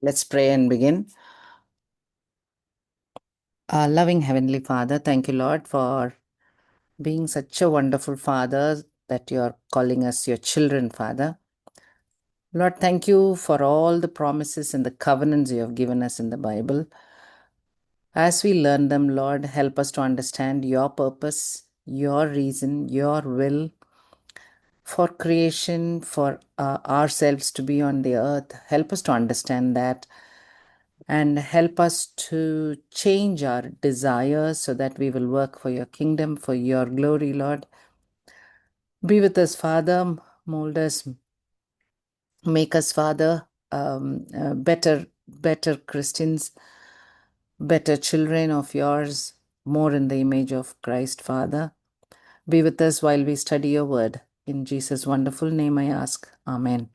Let's pray and begin. Our loving Heavenly Father, thank you, Lord, for being such a wonderful Father that you are calling us your children, Father. Lord, thank you for all the promises and the covenants you have given us in the Bible. As we learn them, Lord, help us to understand your purpose, your reason, your will for creation, for ourselves to be on the earth. Help us to understand that and help us to change our desires so that we will work for your kingdom, for your glory, Lord. Be with us, Father. Mold us, make us, Father, better Christians, better children of yours, more in the image of Christ, Father. Be with us while we study your word. In Jesus' wonderful name I ask. Amen.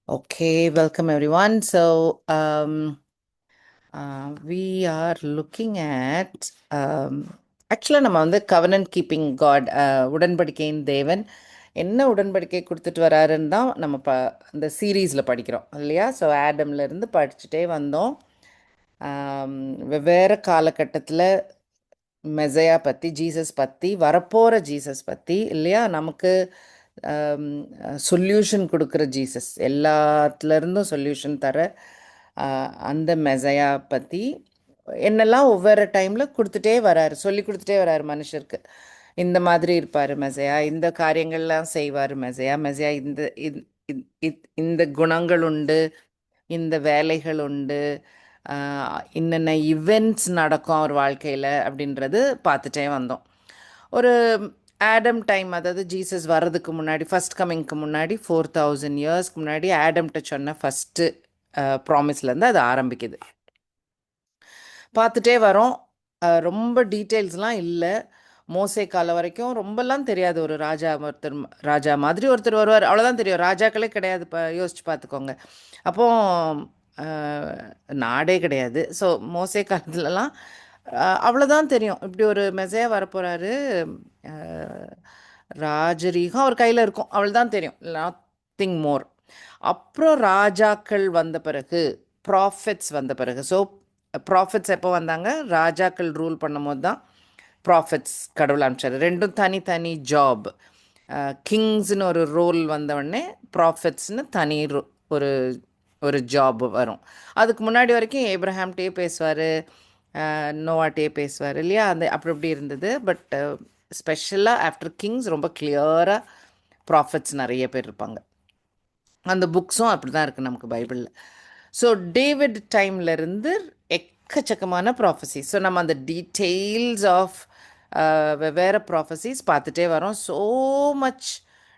Okay, welcome everyone. So, we are looking at ஆக்சுவலாக நம்ம வந்து covenant keeping God, உடன்படிக்கையின் தேவன் என்ன உடன்படிக்கை கொடுத்துட்டு வராருன்னு தான் நம்ம இந்த சீரீஸில் படிக்கிறோம் இல்லையா? ஸோ ஆடம்லேருந்து படிச்சுட்டே வந்தோம். வெவ்வேறு காலகட்டத்தில் மெசையா பற்றி, ஜீசஸ் பற்றி, வரப்போகிற ஜீசஸ் பற்றி இல்லையா? நமக்கு சொல்யூஷன் கொடுக்குற ஜீசஸ், எல்லாத்துலேருந்தும் சொல்யூஷன் தர அந்த மெசையா பற்றி என்னெல்லாம் ஒவ்வொரு டைமில் கொடுத்துட்டே வராரு, சொல்லி கொடுத்துட்டே வராரு மனுஷருக்கு. இந்த மாதிரி இருப்பார் மெசையா, இந்த காரியங்கள்லாம் செய்வார் மெசையா, மெசையா இந்த குணங்கள் உண்டு, இந்த வேலைகள் உண்டு, என்னென்ன இவெண்ட்ஸ் நடக்கும் அவர் வாழ்க்கையில் அப்படின்றது பார்த்துட்டே வந்தோம். ஒரு ஆடம் டைம், அதாவது ஜீசஸ் வர்றதுக்கு முன்னாடி, ஃபஸ்ட் கம்மிங்க்கு முன்னாடி 4000 இயர்ஸ்க்கு முன்னாடி ஆடம்கிட்ட சொன்ன ஃபஸ்ட்டு ப்ராமிஸ்லேருந்து அது ஆரம்பிக்குது. பார்த்துட்டே வரோம். ரொம்ப டீட்டெயில்ஸ்லாம் இல்லை. மோசே காலம் வரைக்கும் ரொம்பலாம் தெரியாது. ஒரு ராஜா மாதிரி ஒருத்தர் வருவார், அவ்வளோதான் தெரியும். ராஜாக்களே கிடையாது, யோசிச்சு பார்த்துக்கோங்க. அப்போ நாடே கிடையாது. ஸோ மோசே காலத்துலலாம் அவ்வளோதான் தெரியும். இப்படி ஒரு மெசையா வரப்போகிறாரு, ராஜரீகம் அவர் கையில் இருக்கும், அவ்வளோதான் தெரியும், நத்திங் மோர். அப்புறம் ராஜாக்கள் வந்த பிறகு, ப்ராஃபிட்ஸ் வந்த பிறகு, ஸோ ப்ராஃபிட்ஸ் எப்போ வந்தாங்க? ராஜாக்கள் ரூல் பண்ணும்போது தான் ப்ராஃபிட்ஸ் கடவுள் அனுப்பிச்சார். ரெண்டும் தனித்தனி ஜாப். கிங்ஸ்னு ஒரு ரோல் வந்தவுடனே ப்ராஃபிட்ஸ்னு தனி ஒரு ஒரு ஜாப் வரும். அதுக்கு முன்னாடி வரைக்கும் ஏப்ரஹாம்கிட்டே பேசுவார், நோவாட்டே பேசுவார் இல்லையா? அந்த அப்படி இருந்தது. பட் ஸ்பெஷலாக ஆஃப்டர் கிங்ஸ் ரொம்ப கிளியராக ப்ராஃபிட்ஸ் நிறைய பேர் இருப்பாங்க. அந்த புக்ஸும் அப்படி தான் இருக்குது நமக்கு பைபிளில். ஸோ டேவிட் டைம்லேருந்து எக்கச்சக்கமான ப்ராஃபஸிஸ். ஸோ நம்ம அந்த டீட்டெயில்ஸ் ஆஃப் வெவ்வேறு ப்ராஃபஸிஸ் பார்த்துட்டே வரோம். ஸோ மச்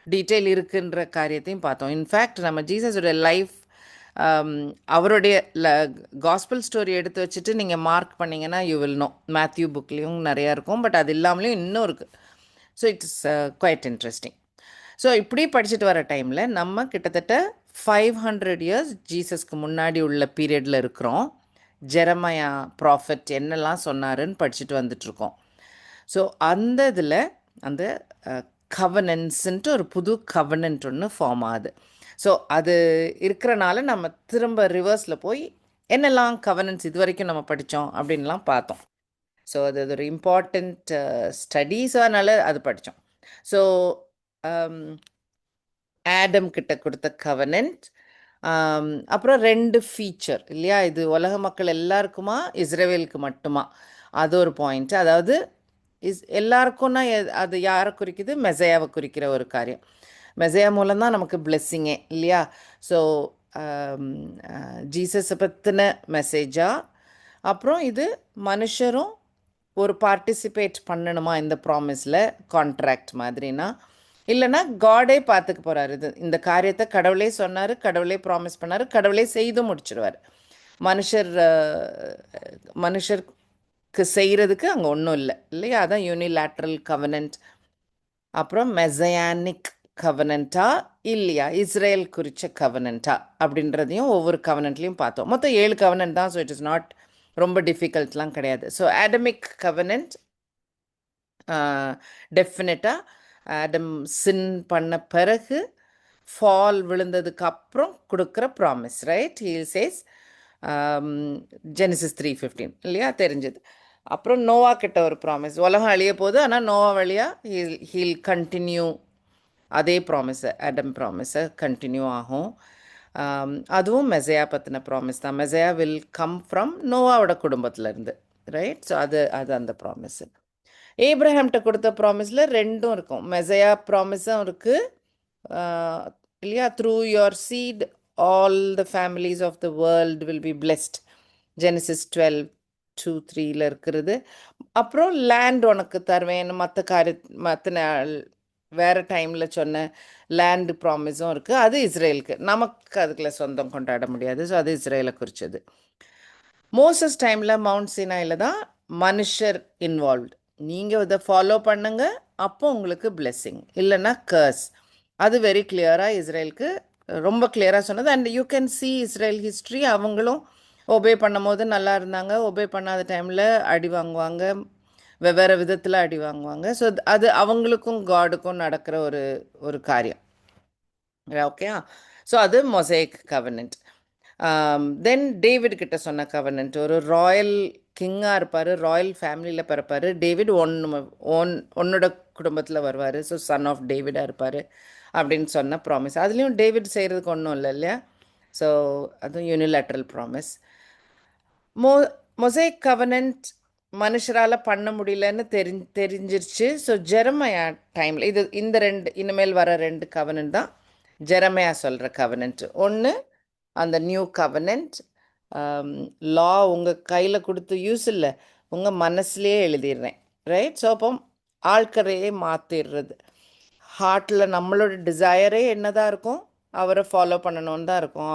டீட்டெயில் இருக்குன்ற காரியத்தையும் பார்த்தோம். இன்ஃபேக்ட் நம்ம ஜீசஸோட லைஃப், அவருடைய காஸ்பல் ஸ்டோரி எடுத்து வச்சுட்டு நீங்கள் மார்க் பண்ணிங்கன்னா யூ வில் நோ. மேத்யூ புக்லேயும் நிறையா இருக்கும், பட் அது இல்லாமலேயும் இன்னும் இருக்குது. So it's quite interesting. So இப்படி படிச்சுட்டு வர டைமில் நம்ம கிட்டத்தட்ட 500 இயர்ஸ் ஜீசஸ்க்கு முன்னாடி உள்ள பீரியடில் இருக்கிறோம். ஜெரமையா ப்ராஃபிட் என்னெல்லாம் சொன்னாருன்னு படிச்சுட்டு வந்துட்ருக்கோம். ஸோ அந்த இதில் அந்த கவனன்ஸ்ன்ட்டு ஒரு புது கவனன்ட் ஒன்று ஃபார்ம் ஆகுது. ஸோ அது இருக்கிறனால நம்ம திரும்ப ரிவர்ஸில் போய் என்னெல்லாம் கவனன்ஸ் இது வரைக்கும் நம்ம படித்தோம் அப்படின்லாம் பார்த்தோம். ஸோ அது ஒரு இம்பார்ட்டண்ட் ஸ்டடீஸ், அதனால் அது படித்தோம். ஸோ ஆடம் கிட்ட கொடுத்த கவனன்ட், அப்புறம் 2 ஃபீச்சர் இல்லையா? இது உலக மக்கள் எல்லாருக்குமா, இஸ்ரேவேலுக்கு மட்டுமா? அது ஒரு பாயிண்ட். அதாவது எல்லாருக்கும்னா அது யாரை குறிக்குது? மெசையாவை குறிக்கிற ஒரு காரியம். மெசையா மூலம்தான் நமக்கு பிளெஸ்ஸிங்கே இல்லையா? ஸோ ஜீசஸை பற்றின மெசேஜா, அப்புறம் இது மனுஷரும் ஒரு பார்ட்டிசிபேட் பண்ணணுமா இந்த ப்ராமிஸில், கான்ட்ராக்ட் மாதிரினா, இல்லைன்னா காடே பார்த்துக்க போகிறாரு. இந்த காரியத்தை கடவுளே சொன்னார், கடவுளே ப்ராமிஸ் பண்ணார், கடவுளே செய்து முடிச்சிடுவார். மனுஷருக்கு செய்கிறதுக்கு அங்கே ஒன்றும் இல்லை இல்லையா? அதான் யூனிலேட்ரல் கவனன்ட். அப்புறம் மெசையானிக் கவனன்ட்டா இல்லையா, இஸ்ரேல் குறித்த கவனன்ட்டா அப்படின்றதையும் ஒவ்வொரு கவனன்ட்லேயும் பார்த்தோம். மொத்தம் 7 கவனன்ட் தான். ஸோ இட் இஸ் நாட் ரொம்ப டிஃபிகல்ட்லாம் கிடையாது. ஸோ ஆடமிக் கவனன்ட் டெஃபினட்டாக ஆடம் சின் பண்ண பிறகு ஃபால் விழுந்ததுக்கு அப்புறம் கொடுக்குற promise, right? He says Genesis 3:15 இல்லையா, தெரிஞ்சது. அப்புறம் நோவா கிட்ட ஒரு ப்ராமிஸ், உலகம் அழிய போகுது, ஆனால் நோவா வழியா ஹீல் கண்டினியூ, அதே ப்ராமிஸை, ஆடம் ப்ராமிஸை கண்டினியூ ஆகும். அதுவும் மெசையா பற்றின ப்ராமிஸ் தான். மெசையா வில் கம் ஃப்ரம் நோவாவோட குடும்பத்திலேருந்து, ரைட்? ஸோ அது அது அந்த ப்ராமிஸு. ஏப்ரஹாம்கிட்ட கொடுத்த ப்ராமிஸில் ரெண்டும் இருக்கும். மெசையா ப்ராமிஸும் இருக்குது இல்லையா, through your seed all the families of the world will be blessed, Genesis 12:2-3 இருக்கிறது. அப்புறம் லேண்ட் உனக்கு தருவேன், மற்ற வேறு டைமில் சொன்ன லேண்டு ப்ராமிஸும் இருக்குது. அது இஸ்ரேலுக்கு, நமக்கு அதுக்குள்ள சொந்தம் கொண்டாட முடியாது. ஸோ அது இஸ்ரேலை குறித்தது. மோசஸ் டைமில் மவுண்ட் சினாயில் தான் மனுஷர் இன்வால்வ்டு. நீங்கள் இதை ஃபாலோ பண்ணுங்க, அப்போ உங்களுக்கு பிளெஸ்ஸிங், இல்லைன்னா கர்ஸ். அது வெரி கிளியராக இஸ்ரேலுக்கு ரொம்ப கிளியராக சொன்னது. And you can C Israel history. அவங்களும் ஒபே பண்ணும் போது நல்லா இருந்தாங்க, ஒபே பண்ணாத டைமில் அடி வாங்குவாங்க, வெவ்வேறு விதத்தில் அடி வாங்குவாங்க. ஸோ அது அவங்களுக்கும் காடுக்கும் நடக்கிற ஒரு ஒரு காரியம். ஓகே, ஸோ அது மொசைக் கவர்னன்ட். தென் டேவிட் கிட்ட சொன்ன கவர்னன்ட், ஒரு ராயல் கிங்காக இருப்பார், ராயல் ஃபேமிலியில் பிறப்பார். டேவிட் ஒன்னோட குடும்பத்தில் வருவார், ஸோ சன் ஆஃப் டேவிடாக இருப்பார் அப்படின்னு சொன்ன ப்ராமிஸ். அதுலேயும் டேவிட் செய்கிறதுக்கு ஒன்றும் இல்லை இல்லையா. ஸோ அதுவும் யூனிலேட்ரல் ப்ராமிஸ். மொசைக் கவர்னன்ட் மனுஷரால் பண்ண முடியலன்னு தெரிஞ்சிருச்சு. ஸோ ஜெரமையா டைமில் இந்த ரெண்டு இனிமேல் வர ரெண்டு கவர்னன்ட் தான் ஜெரமையா சொல்கிற கவர்னன்ட். ஒன்று அந்த நியூ கவர்னன்ட் லா உங்கள் கையில் கொடுத்து யூஸ் இல்லை, உங்கள் மனசுலேயே எழுதிடுறேன், ரைட்? ஸோ அப்போ ஆட்கரையே மாற்றிடுறது. ஹார்ட்டில் நம்மளோட டிசையரே என்னதான் இருக்கும், அவரை ஃபாலோ பண்ணணுன்னு தான் இருக்கும்.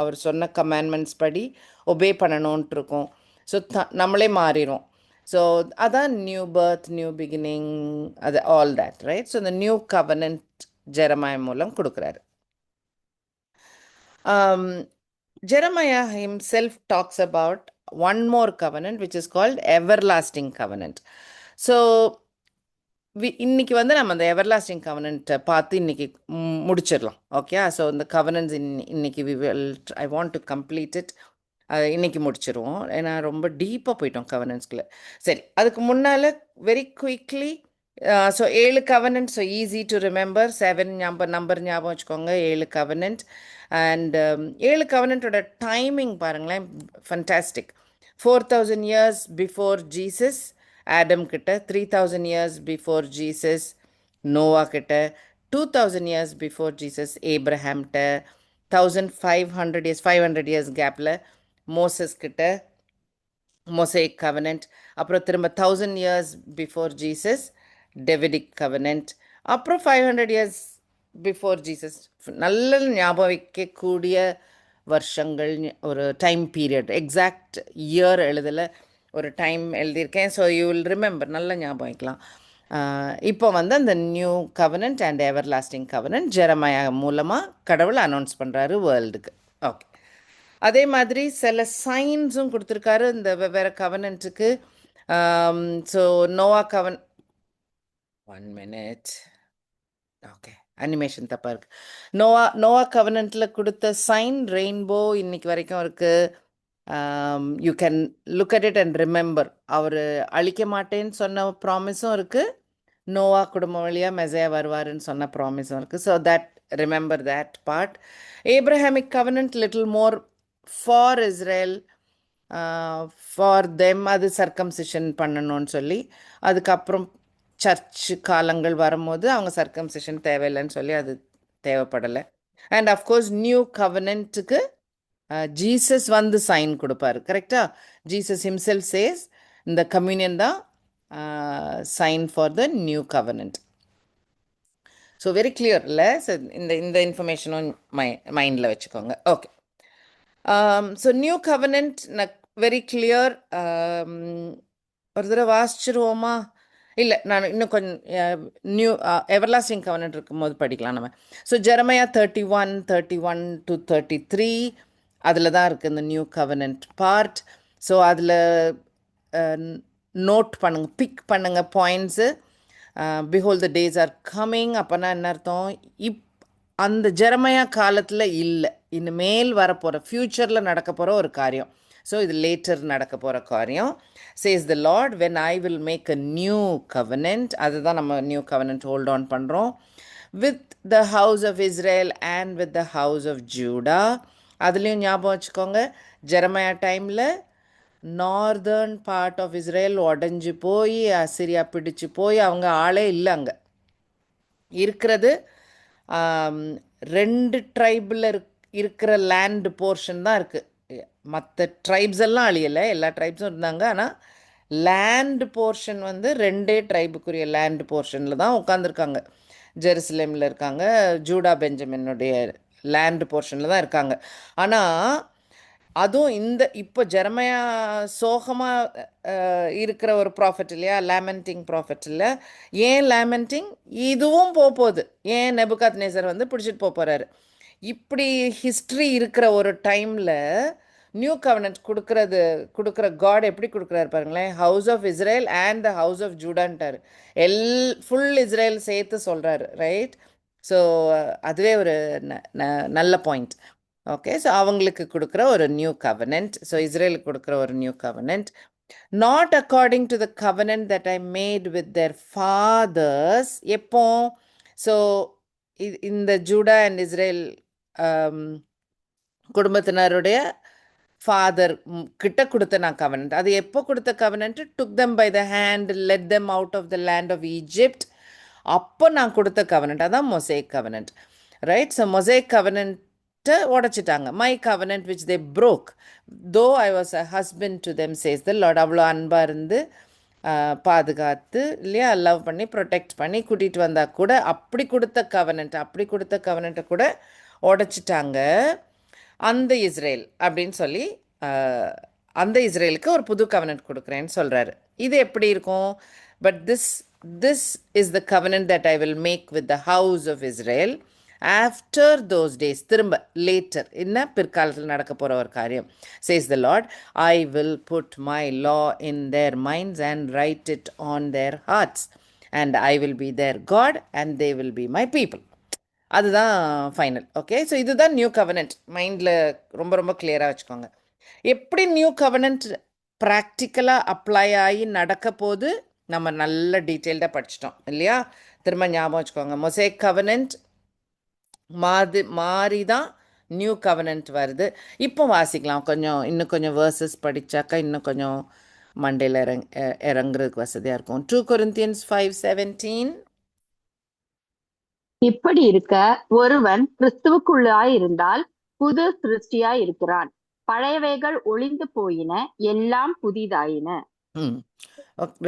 அவர் சொன்ன கமாண்ட்மெண்ட்ஸ் படி ஒபே பண்ணணுன்ட்டு இருக்கும். ஸோ நம்மளே மாறிடும். ஸோ அதான் நியூ பர்த், நியூ பிகினிங், அது ஆல் தேட், ரைட்? ஸோ இந்த நியூ கவர்னன்ட் ஜெரமாயா மூலம் கொடுக்குறாரு. Jeremiah himself talks about one more covenant which is called everlasting covenant. So இன்னைக்கு நம்ம அந்த எவர்லாஸ்டிங் கவர்னன்ட்டை பார்த்து இன்னைக்கு முடிச்சிடலாம். ஓகே, ஸோ இந்த கவர்னன்ஸ் இன்னைக்கு I want to complete it. இன்னைக்கு முடிச்சிருவோம், ஏன்னா ரொம்ப டீப்பாக போயிட்டோம் கவர்னன்ஸ்குள்ள. சரி, அதுக்கு முன்னால் very quickly, so 7 covenant. So easy to remember. 7 number ஞாபகம் வச்சுக்கோங்க, 7 கவர்னன்ட். அண்ட் 7 கவர்னன்ட்டோட டைமிங் பாருங்களேன், fantastic. 4000 years before Jesus Adam கிட்ட, 3000 years பிஃபோர் ஜீசஸ் நோவா கிட்ட, 2000 years பிஃபோர் ஜீசஸ் ஏப்ரஹாம்கிட்ட, 1500 years 500 years கேப்பில் மோசஸ் கிட்ட மொசைக் கவர்னன்ட். அப்புறம் திரும்ப 1000 years before Jesus Davidic covenant. அப்புறம் 500 years பிஃபோர் ஜீசஸ். நல்ல ஞாபகம் வைக்கக்கூடிய வருஷங்கள், ஒரு டைம் பீரியட், எக்ஸாக்ட் இயர் எழுதலை, ஒரு டைம் எழுதியிருக்கேன். ஸோ யூ வில் ரிமெம்பர், நல்ல ஞாபகம் வைக்கலாம். இப்போ அந்த new covenant and ever lasting கவர்னன்ட் Jeremiah மூலமாக கடவுள் அனௌன்ஸ் பண்ணுறாரு வேர்ல்டுக்கு. ஓகே, அதே மாதிரி சில சைன்ஸும் கொடுத்துருக்காரு இந்த வெவ்வேறு கவர்னன்ட்டுக்கு. So Noah one minute, okay, animation தப்பாக இருக்குது. நோவா கவர்னன்ட்டில் கொடுத்த சைன் ரெயின்போ இன்னைக்கு வரைக்கும் இருக்குது. You can look at it and remember. அவர் அழிக்க மாட்டேன்னு சொன்ன ப்ராமிஸும் இருக்குது, நோவா குடும்பம் வழியாக மெசையா வருவாருன்னு சொன்ன ப்ராமிஸும் இருக்குது. So that remember that part. Abrahamic கவர்னன்ட் little more for Israel, for them, அது சர்க்கம்சிஷன் பண்ணணும்னு சொல்லி. அதுக்கப்புறம் சர்ச் காலங்கள் வரும்போது அவங்க சர்க்கம்சிஷன் தேவையில்லைன்னு சொல்லி அது தேவைப்படலை. அண்ட் அஃப்கோர்ஸ் நியூ கவர்னன்ட்டுக்கு ஜீசஸ் சைன் கொடுப்பாரு, கரெக்டா? ஜீசஸ் ஹிம்செல்ஃப் சேஸ் இந்த கம்யூனியன் தான் sign for the new covenant. So very clear இல்லை? ஸோ இந்த இன்ஃபர்மேஷனும் மைண்டில் வச்சுக்கோங்க. Okay, so new covenant very clear. ஒரு தடவை வாசிச்சிருவோமா? இல்லை, நான் இன்னும் கொஞ்சம் நியூ எவர்லாஸ்டிங் கவர்னன்ட் இருக்கும்போது படிக்கலாம் நம்ம. ஸோ ஜெரமையா 31:31-33 அதில் தான் இருக்குது இந்த நியூ கவர்னன்ட் பார்ட். ஸோ அதில் நோட் பண்ணுங்க, பிக் பண்ணுங்க points. Behold the days are coming, அப்போனா என்ன அர்த்தம்? அந்த ஜெரமையா காலத்தில் இல்லை, இனிமேல் வரப்போகிற ஃப்யூச்சரில் நடக்க போகிற ஒரு காரியம். ஸோ இது லேட்டர் நடக்க போகிற காரியம். Says the Lord when I will make a new covenant, அதுதான் நம்ம நியூ கவனன்ட் ஹோல்ட் ஆன் பண்ணுறோம். With the house of Israel and with the house of Judah. அதுலேயும் ஞாபகம் வச்சுக்கோங்க, ஜெரமையா டைமில் நார்தர்ன் பார்ட் ஆஃப் இஸ்ரேல் உடஞ்சி போய் அசிரியா பிடிச்சு போய் அவங்க ஆளே இல்லை, அங்கே இருக்கிறது 2 ட்ரைபில் இருக்கிற லேண்ட் போர்ஷன் தான் இருக்குது. மற்ற ட்ரைப்ஸ் எல்லாம் அழியலை, எல்லா ட்ரைப்ஸும் இருந்தாங்க. ஆனால் லேண்ட் போர்ஷன் வந்து 2 ட்ரைபுக்குரிய லேண்ட் போர்ஷனில் தான் உட்காந்துருக்காங்க. ஜெருசலேமில் இருக்காங்க, ஜூடா பெஞ்சமினுடைய லேண்ட் போர்ஷனில் தான் இருக்காங்க. ஆனால் அதுவும் இப்போ ஜெரமையா சோகமாக இருக்கிற ஒரு ப்ராஃபிட் இல்லையா, லேமெண்டிங் ப்ராஃபிட் இல்லை. ஏன் லேமெண்டிங்? இதுவும் போகுது. ஏன் நெபுகாத்நேசர் வந்து பிடிச்சிட்டு போகிறாரு. இப்படி ஹிஸ்ட்ரி இருக்கிற ஒரு டைமில் நியூ கவர்னன்ட் கொடுக்குற காட் எப்படி கொடுக்குறாரு பாருங்களேன். House of Israel and the house of ஜூடான்ட்டார். ஃபுல் இஸ்ரேல் சேர்த்து சொல்கிறாரு, ரைட்? ஸோ அதுவே ஒரு நல்ல பாயிண்ட். ஓகே, ஸோ அவங்களுக்கு கொடுக்குற ஒரு நியூ கவனன்ட், ஸோ இஸ்ரேலுக்கு கொடுக்குற ஒரு new covenant. Not according to the covenant that I made with their fathers. எப்போ? ஸோ இந்த ஜூடா அண்ட் இஸ்ரேல் குடும்பத்தினருடைய ஃபாதர் கிட்ட கொடுத்த நான் கவனன்ட். அது எப்போ கொடுத்த covenant? Took them by the hand, let them out of the land of Egypt. அப்போ நான் கொடுத்த கவனன்ட், அதான் Mosaic covenant, right? So Mosaic covenant உடைச்சிட்டாங்க. My covenant which they broke though I was a husband to them chase the Lord. அவ்வளோ அன்பாக இருந்து பாதுகாத்து இல்லையா, லவ் பண்ணி ப்ரொடெக்ட் பண்ணி கூட்டிகிட்டு வந்தால் கூட அப்படி கொடுத்த கவனன்ட்டை கூட உடைச்சிட்டாங்க. அந்த இஸ்ரேல் அப்படின்னு சொல்லி அந்த இஸ்ரேலுக்கு ஒரு புது கவனன்ட் கொடுக்குறேன்னு சொல்கிறாரு. இது எப்படி இருக்கும்? But this is the covenant that I will make with the house of Israel after those days. திரும்ப லேட்டர், என்ன பிற்காலத்தில் நடக்க போகிற ஒரு காரியம். Says the Lord, I will put my law in their minds and write it on their hearts and I will be their God and they will be my people. அதுதான் final. Okay, so இதுதான் new covenant. மைண்டில் ரொம்ப ரொம்ப கிளியராக வச்சுக்கோங்க. எப்படி new covenant ப்ராக்டிக்கலாக apply ஆகி நடக்க போது நம்ம நல்ல டீட்டெயில்டாக படிச்சிட்டோம் இல்லையா? திரும்ப ஞாபகம் வச்சுக்கோங்க, மொசைக் கவனன்ட் மாறி தான் நியூ கவனன்ட் வருது. இப்போ வாசிக்கலாம், இன்னும் கொஞ்சம் வேர்சஸ் படித்தாக்கா இன்னும் கொஞ்சம் மண்டேல இறங்குறதுக்கு வசதியாக இருக்கும். 2 Corinthians 5:17. இப்படி இருக்க ஒருவன் கிறிஸ்துவுக்குள்ளாயிருந்தால் புது சிருஷ்டியாய் இருக்கிறான், பழையவைகள் ஒளிந்து போயின, எல்லாம் புதிதாயின.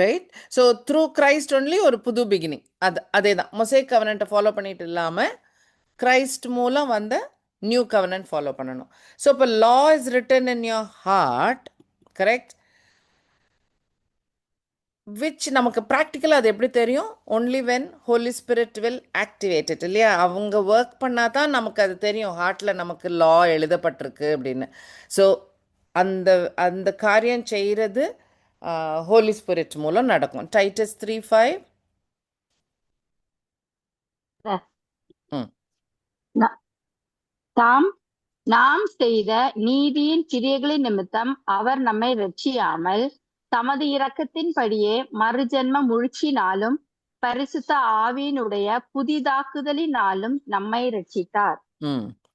Right? So through Christ only ஒரு புது பிகினிங். அதே தான் மொசைக் கவனன்ட்டை ஃபாலோ பண்ணிட்டு இல்லாமல் கிரைஸ்ட் மூலம் வந்த நியூ கவனன்ட் ஃபாலோ பண்ணணும். ஸோ இப்போ law is written in your heart, correct? Which நமக்கு ப்ராக்டிக்கலாக அது எப்படி தெரியும்? Only when Holy Spirit will activate it இல்லையா? அவங்க ஒர்க் பண்ணால் தான் நமக்கு அது தெரியும், ஹார்ட்டில் நமக்கு லா எழுதப்பட்டிருக்கு அப்படின்னு. ஸோ அந்த அந்த காரியம் செய்கிறது ஹோலி ஸ்பிரிட் மூலம் நடக்கும். டைட்டஸ் 3:5. நாம் செய்த நீதியின் கிரியைகளின் நிமித்தம் அவர் நம்மை ரட்சியாமல் தமது இரக்கத்தின்படியே மறுஜென்ம முழுச்சினாலும் பரிசுத்த ஆவியினுடைய புதிதாக்குதலினாலும் நம்மை ரட்சித்தார்.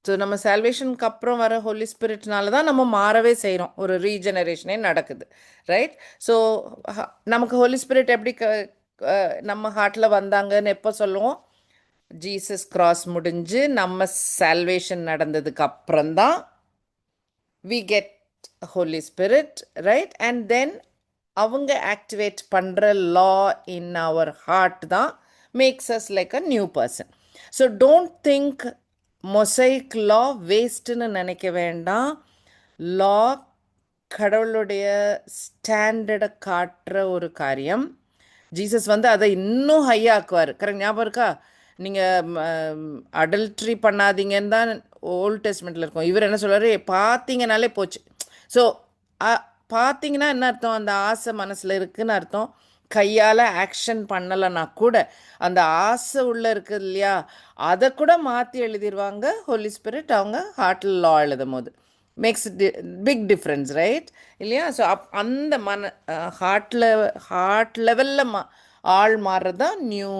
ஸோ நம்ம சால்வேஷனுக்கு அப்புறம் வர ஹோலி ஸ்பிரிட்னால தான் நம்ம மாறவே செய்கிறோம், ஒரு ரீஜெனரேஷனே நடக்குது, ரைட்? ஸோ நமக்கு ஹோலி ஸ்பிரிட் எப்படி நம்ம ஹார்ட்டில் வந்தாங்கன்னு எப்போ சொல்லுவோம்? ஜீசஸ் கிராஸ் முடிஞ்சு நம்ம சால்வேஷன் நடந்ததுக்கு அப்புறம்தான் we get Holy Spirit, right? And then அவங்க ஆக்டிவேட் பண்ணுற லா இன் அவர் ஹார்ட் தான் makes us like a new person. So don't think Mosaic law வேஸ்ட்டுன்னு நினைக்க வேண்டாம். லா கடவுளுடைய ஸ்டாண்டர்டை காட்டுற ஒரு காரியம். ஜீசஸ் வந்து அதை இன்னும் ஹையாக்குவார். கரெக்ட்? ஞாபகம் இருக்கா? நீங்கள் அடல்ட்ரி பண்ணாதீங்கன்னு தான் ஓல்ட் டெஸ்ட்மெண்ட்டில் இருக்கும். இவர் என்ன சொல்கிறாரு? பார்த்தீங்கனாலே போச்சு. ஸோ பார்த்தீங்கன்னா என்ன அர்த்தம்? அந்த ஆசை மனசில் இருக்குதுன்னு அர்த்தம். கையால் ஆக்ஷன் பண்ணலைன்னா கூட அந்த ஆசை உள்ளே இருக்குது இல்லையா, அதை கூட மாற்றி எழுதிடுவாங்க ஹோலி ஸ்பிரிட் அவங்க ஹார்ட்டில் லா எழுதும் போது. மேக்ஸ் பிக் டிஃப்ரென்ஸ், ரைட் இல்லையா? ஸோ அந்த ஹார்ட் லெவலில் ஆள் மாறுறது தான் நியூ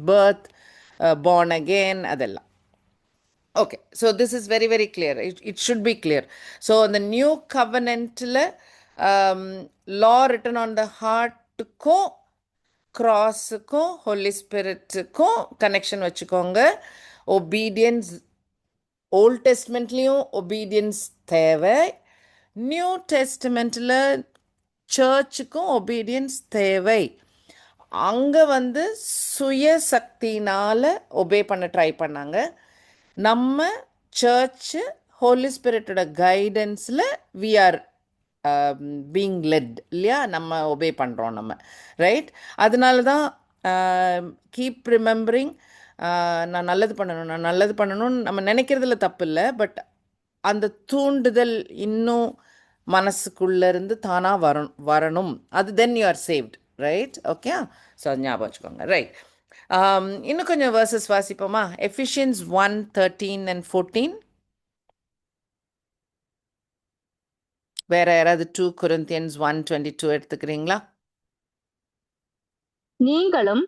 பர்த், born again, அதெல்லாம். Okay, so this is very, very clear. It should be clear. So the new covenant, law written on the heart ko cross ko Holy Spirit ko connection வச்சுக்கோங்க. Obedience, Old Testamentலயும் obedience தேவை, new டெஸ்டமெண்ட்டில் சர்ச்சுக்கும் obedience தேவை. அங்கே வந்து சுய சக்தினால் obey பண்ண try பண்ணாங்க. நம்ம church Holy ஸ்பிரிட்டோட கைடன்ஸில் வி ஆர் பீங் லெட் இல்லையா, நம்ம ஒபே பண்ணுறோம் நம்ம, ரைட்? அதனால தான் கீப் ரிமெம்பரிங், நான் நல்லது பண்ணணும்னு நம்ம நினைக்கிறதுல தப்பு இல்லை, பட் அந்த தூண்டுதல் இன்னும் மனசுக்குள்ளேருந்து தானாக வரணும். அது then you are saved, right? Okay, so அது ஞாபகம் வச்சுக்கோங்க, ரைட்? இன்னும் கொஞ்சம் வேர்சஸ் வாசிப்போமா? Ephesians 1:13 and 14. வேற யாராவது 2 Corinthians 1:22 எடுத்துக்கிறீங்களா? நீங்களும்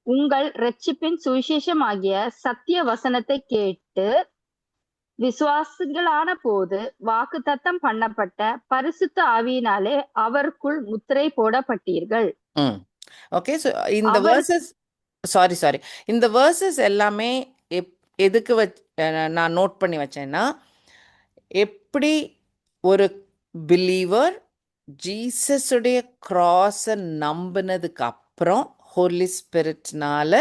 உங்கள் இரட்சிப்பின் சுவிசேஷமாகிய சத்திய வசனத்தை கேட்டு விசுவாசிகளான போது வாக்குத்தத்தம் பண்ணப்பட்ட பரிசுத்த ஆவியினாலே அவருக்குள் முத்திரை போடப்பட்டீர்கள். ஓகே, ஸோ இந்த வேர்சஸ் சாரி இந்த வேர்சஸ் எல்லாமே எதுக்கு நான் நோட் பண்ணி வச்சேன்னா, எப்படி ஒரு பிலீவர் ஜீசஸுடைய கிராஸை நம்பினதுக்கு அப்புறம் ஹோலி ஸ்பிரிட்னால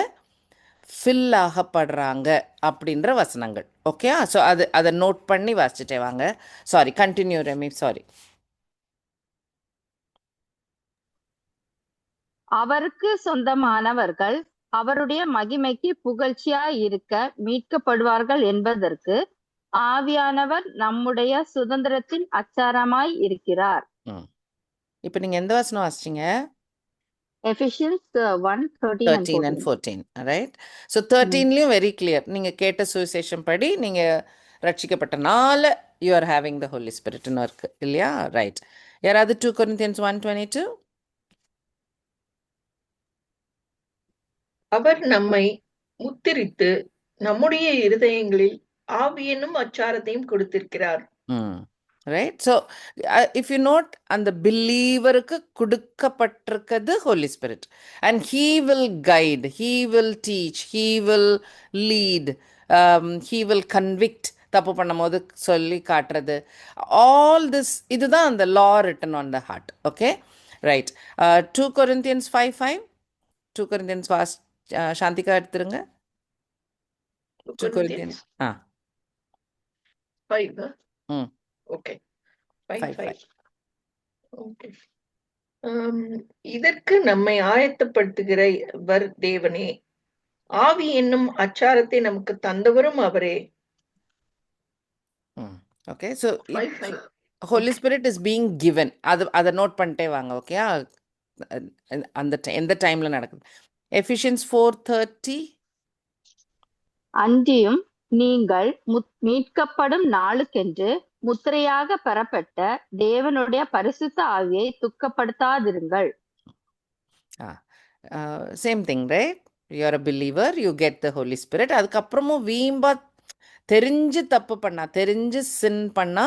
ஃபில் ஆகப்படுறாங்க அப்படின்ற வசனங்கள். ஓகே, ஸோ அதை நோட் பண்ணி வாசிச்சுட்டே வாங்க. Sorry, continue Remi, sorry. அவருக்கு சொந்தமானவர்கள் அவருடைய மகிமைக்கு புகழ்ச்சியா இருக்க மீட்கப்படுவார்கள் என்பதற்கு ஆவியானவர் நம்முடைய சுதந்திரத்தின் அச்சாரமாய் இருக்கிறார். இப்ப நீங்க எந்த வசனம் வாசிச்சீங்க? Ephesians 1:13 and 14, right? ஸோ 13லயும் வெரி கிளியர், நீங்க கேட்ட சுவிசேஷம் படி நீங்க ரட்சிக்கப்பட்டனால you are having the Holy ஸ்பிரிட்னு இருக்கு இல்லையா, ரைட்? யாராவது 2 Corinthians 1:22? அவர் நம்மை முத்திரித்து நம்முடைய இருதயங்களில் ஆவியனும் அச்சாரத்தையும் கொடுத்திருக்கிறார். Right? So if you note, அந்த பிலீவருக்கு கொடுக்கப்பட்டிருக்கிறது Holy Spirit, and he will guide, he will teach, he will lead, he will convict. தப்பு பண்ணும் போது சொல்லி காட்டுறது, ஆல் திஸ், இதுதான் அந்த law written on the heart. Okay, right? 2 Corinthians 5:5. 2 Corinthians சாந்திகா எடுத்துருங்க. 2 Corinthians 5. ஓகே, 5:5. ஓகே. இதற்கு நம்மை ஆயத்தப்படுத்துகிறவர் தேவனே, ஆவி என்னும் அச்சாரத்தை நமக்கு தந்தவரும் அவரே. Okay, so Holy spirit is being given. அதை நோட் பண்ணிட்டே வாங்க. ஓகே, அந்த எந்த டைம்ல நடக்குது? எஃபிஷியன்ஸ் 4:30. அன்றியும் நீங்கள் மீட்கப்படும் நாளுக்கென்று முத்திரையாக பெறப்பட்ட தேவனுடைய பரிசுத்த ஆவியை துக்கப்படுத்தாதிருங்கள். Same thing, right? You are a believer, you get the Holi Spirit. அதுக்கப்புறமும் வீம்பா தெரிஞ்சு தப்பு பண்ணா, தெரிஞ்சு சின் பண்ணா,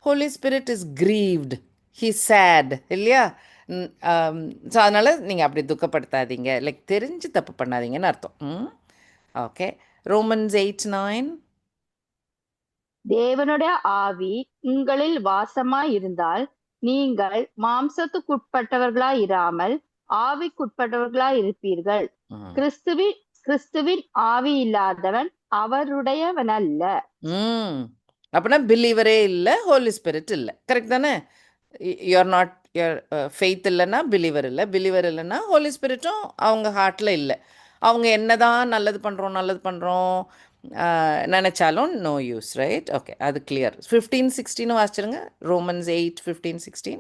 Holy spirit is grieved, he said இல்லையா? ஸோ அதனால் நீங்கள் அப்படி துக்கப்படுத்தாதீங்க, லைக் தெரிஞ்சு தப்பு பண்ணாதீங்கன்னு அர்த்தம். Okay, Romans 8:9. தேவனுடைய ஆவி உங்களில் வாசமாய் இருந்தால் நீங்கள் மாம்சத்துக்குட்பட்டவர்களாய் இராமல் ஆவிக்குட்பட்டவர்களாய் இருப்பீர்கள். கிறிஸ்துவின் ஆவி இல்லாதவன் அவருடையவன் அல்ல. அப்படின்னா பிலீவரே இல்லை, ஹோலி ஸ்பிரிட் இல்லை. கரெக்ட் தானே? யூஆர் நாட், யுவர் ஃபெய்த் இல்லைன்னா பிலீவர் இல்லை, பிலீவர் இல்லைன்னா ஹோலி ஸ்பிரிட்டும் அவங்க ஹார்ட்டில் இல்லை. அவங்க என்னதான் நல்லது பண்ணுறோம் நினச்சாலும் நோ யூஸ், ரைட்? ஓகே, அது கிளியர். 15-16 வாசிச்சிருங்க. Romans 8:15-16.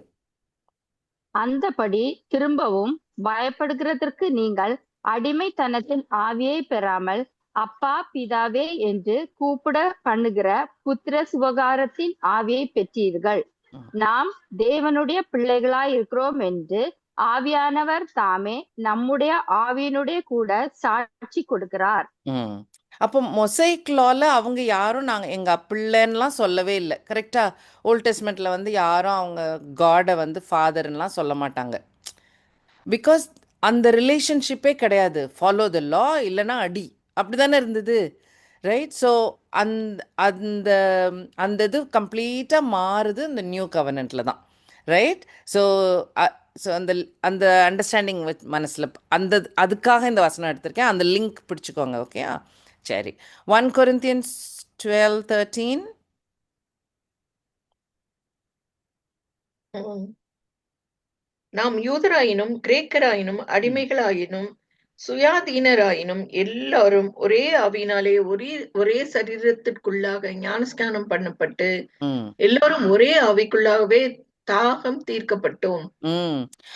அந்தபடி திரும்பவும் பயப்படுகிறதற்கு நீங்கள் அடிமைத்தனத்தின் ஆவியை பெறாமல் அப்பா பிதாவே என்று கூப்பிட பண்ணுகிற புத்திர சுவகாரத்தின் ஆவியை பெற்றீர்கள். நாம் தேவனுடைய பிள்ளைகளாய் இருக்கிறோம் என்று ஆவியானவர் தாமே நம்முடைய ஆவியினுடைய கூட சாட்சி கொடுக்கிறார். அப்போ மொசைக் லால அவங்க யாரும் நாங்கள் எங்கள் பிள்ளைன்னெலாம் சொல்லவே இல்லை. கரெக்டா? ஓல்ட் டெஸ்ட்மெண்ட்டில் வந்து யாரும் அவங்க காடை வந்து ஃபாதர்லாம் சொல்ல மாட்டாங்க. பிகாஸ் அந்த ரிலேஷன்ஷிப்பே கிடையாது. ஃபாலோ த லா இல்லைன்னா அடி, அப்படி தானே இருந்தது, ரைட்? ஸோ அந்த அந்த அந்த இது கம்ப்ளீட்டாக மாறுது இந்த நியூ கவர்னண்ட்டில் தான், ரைட்? ஸோ ஸோ அந்த அந்த அண்டர்ஸ்டாண்டிங் மனசில் அந்த அதுக்காக இந்த வசனம் எடுத்திருக்கேன். அந்த லிங்க் பிடிச்சிக்கோங்க, ஓகே? சரி, 1 Corinthians 12:13. நாம் யூதராயினும் கிரேக்கராயினும் அடிமைகளாயினும் சுயாதீனராயினும் எல்லாரும் ஒரே ஆவியினாலே ஒரே சரீரத்திற்குள்ளாக ஞானஸ்நானம் பண்ணப்பட்டு எல்லாரும் ஒரே ஆவிக்குள்ளாகவே தாகம் தீர்க்கப்பட்டோம்.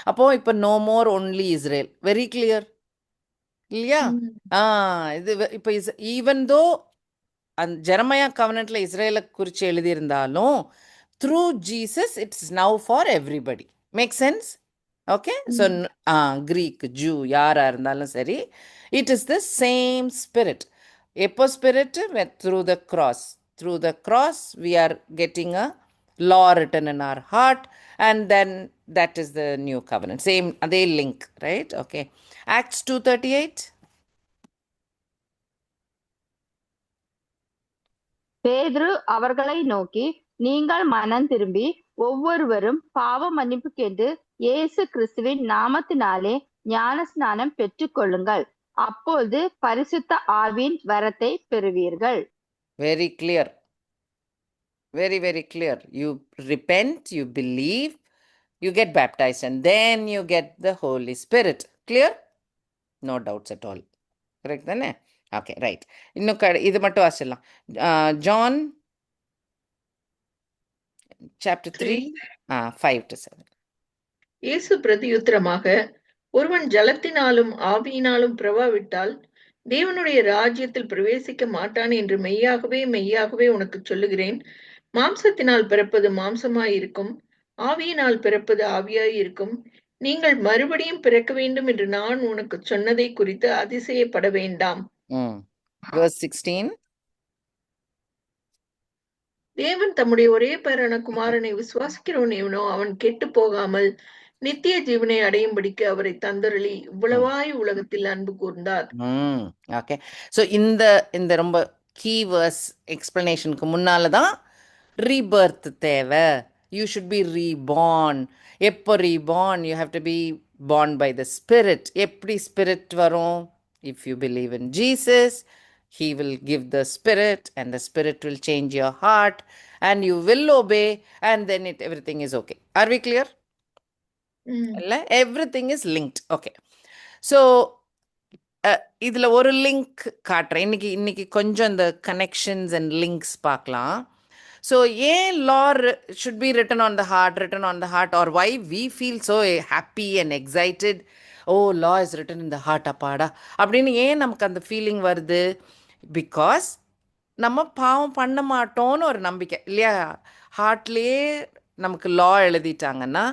அப்போ இப்ப no more only Israel. Very clear இல்லையா? இது இப்ப ஈவன் தோ அந்த ஜெரமையா கவர்னன்ட்ல இஸ்ரேலை குறித்து எழுதியிருந்தாலும் through Jesus it's now for everybody. Make sense? Okay. So Greek Jew யாராக இருந்தாலும் சரி, it is the same Spirit. எப்போ Spirit? Through the cross. Through the cross we are getting a law written in our heart, and then that is the new covenant. Same, adhe link, right? Okay. Acts 2:38. பேதுரு அவர்களை நோக்கி, நீங்கள் மனம் திரும்பி ஒவ்வொருவரும் பாவ மன்னிப்புக்கென்று இயேசு கிறிஸ்துவின் நாமத்தினாலே ஞானஸ்நானம் பெற்றுக்கொள்ளுங்கள், அப்போது பரிசுத்த ஆவியின் வரத்தை பெறுவீர்கள். Very clear. Very, very clear. You repent, you believe, you get baptized, and then you get the Holy Spirit. Clear? No doubts at all. Correct, தானே? Okay, right. இன்னும் இது மட்டும் வாசிடலாம். John chapter 3, 5 to 7. இயேசு பிரதியுத்தரமாக, ஒருவன் ஜலத்தினாலும் ஆவியினாலும் பிரவாவிட்டால் தேவனுடைய ராஜ்யத்தில் பிரவேசிக்க மாட்டான் என்று மெய்யாகவே மெய்யாகவே உனக்கு சொல்லுகிறேன். மாம்சத்தினால் பிறப்பது மாம்சமாயிருக்கும், ஆவியினால் பிறப்பது ஆவியாயிருக்கும். நீங்கள் மறுபடியும் பிறக்க வேண்டும் என்று நான் உனக்கு சொன்னதை குறித்து அதிசயப்பட வேண்டாம். Verse 16. தேவன் தம்முடைய ஒரே பேரான குமாரனை விசுவாசிக்கிறவன் எவனோ அவன் கெட்டு போகாமல் நித்திய ஜீவனை அடையும்படிக்கு அவரை தந்தருளி இவ்வளவாய் உலகத்தில் அன்பு கூர்ந்தார். ஓகே. ஸோ இந்த ரொம்ப கீ வேர்ஸ் எக்ஸ்பிளனேஷனுக்கு முன்னால தான் ரீபர்த் தேவை. You should be reborn. எப்போ reborn? You have to be born by the Spirit. எப்படி ஸ்பிரிட் வரும்? If you believe in Jesus, he will give the spirit, and the spirit will change your heart, and you will obey, and then everything is okay. Are we clear? Everything is linked. Okay. So இதுல ஒரு link காட்டுறேன். இன்னைக்கு கொஞ்சம் இந்த connections and links பார்க்கலாம். So ஏன் law should be written on the heart, or why we feel so happy and excited? Oh, law is written in the heart, அப்பாடா அப்படின்னு ஏன் நமக்கு அந்த ஃபீலிங் வருது? பிகாஸ் நம்ம பாவம் பண்ண மாட்டோம்னு ஒரு நம்பிக்கை இல்லையா? ஹார்ட்லேயே நமக்கு லா எழுதிட்டாங்கன்னா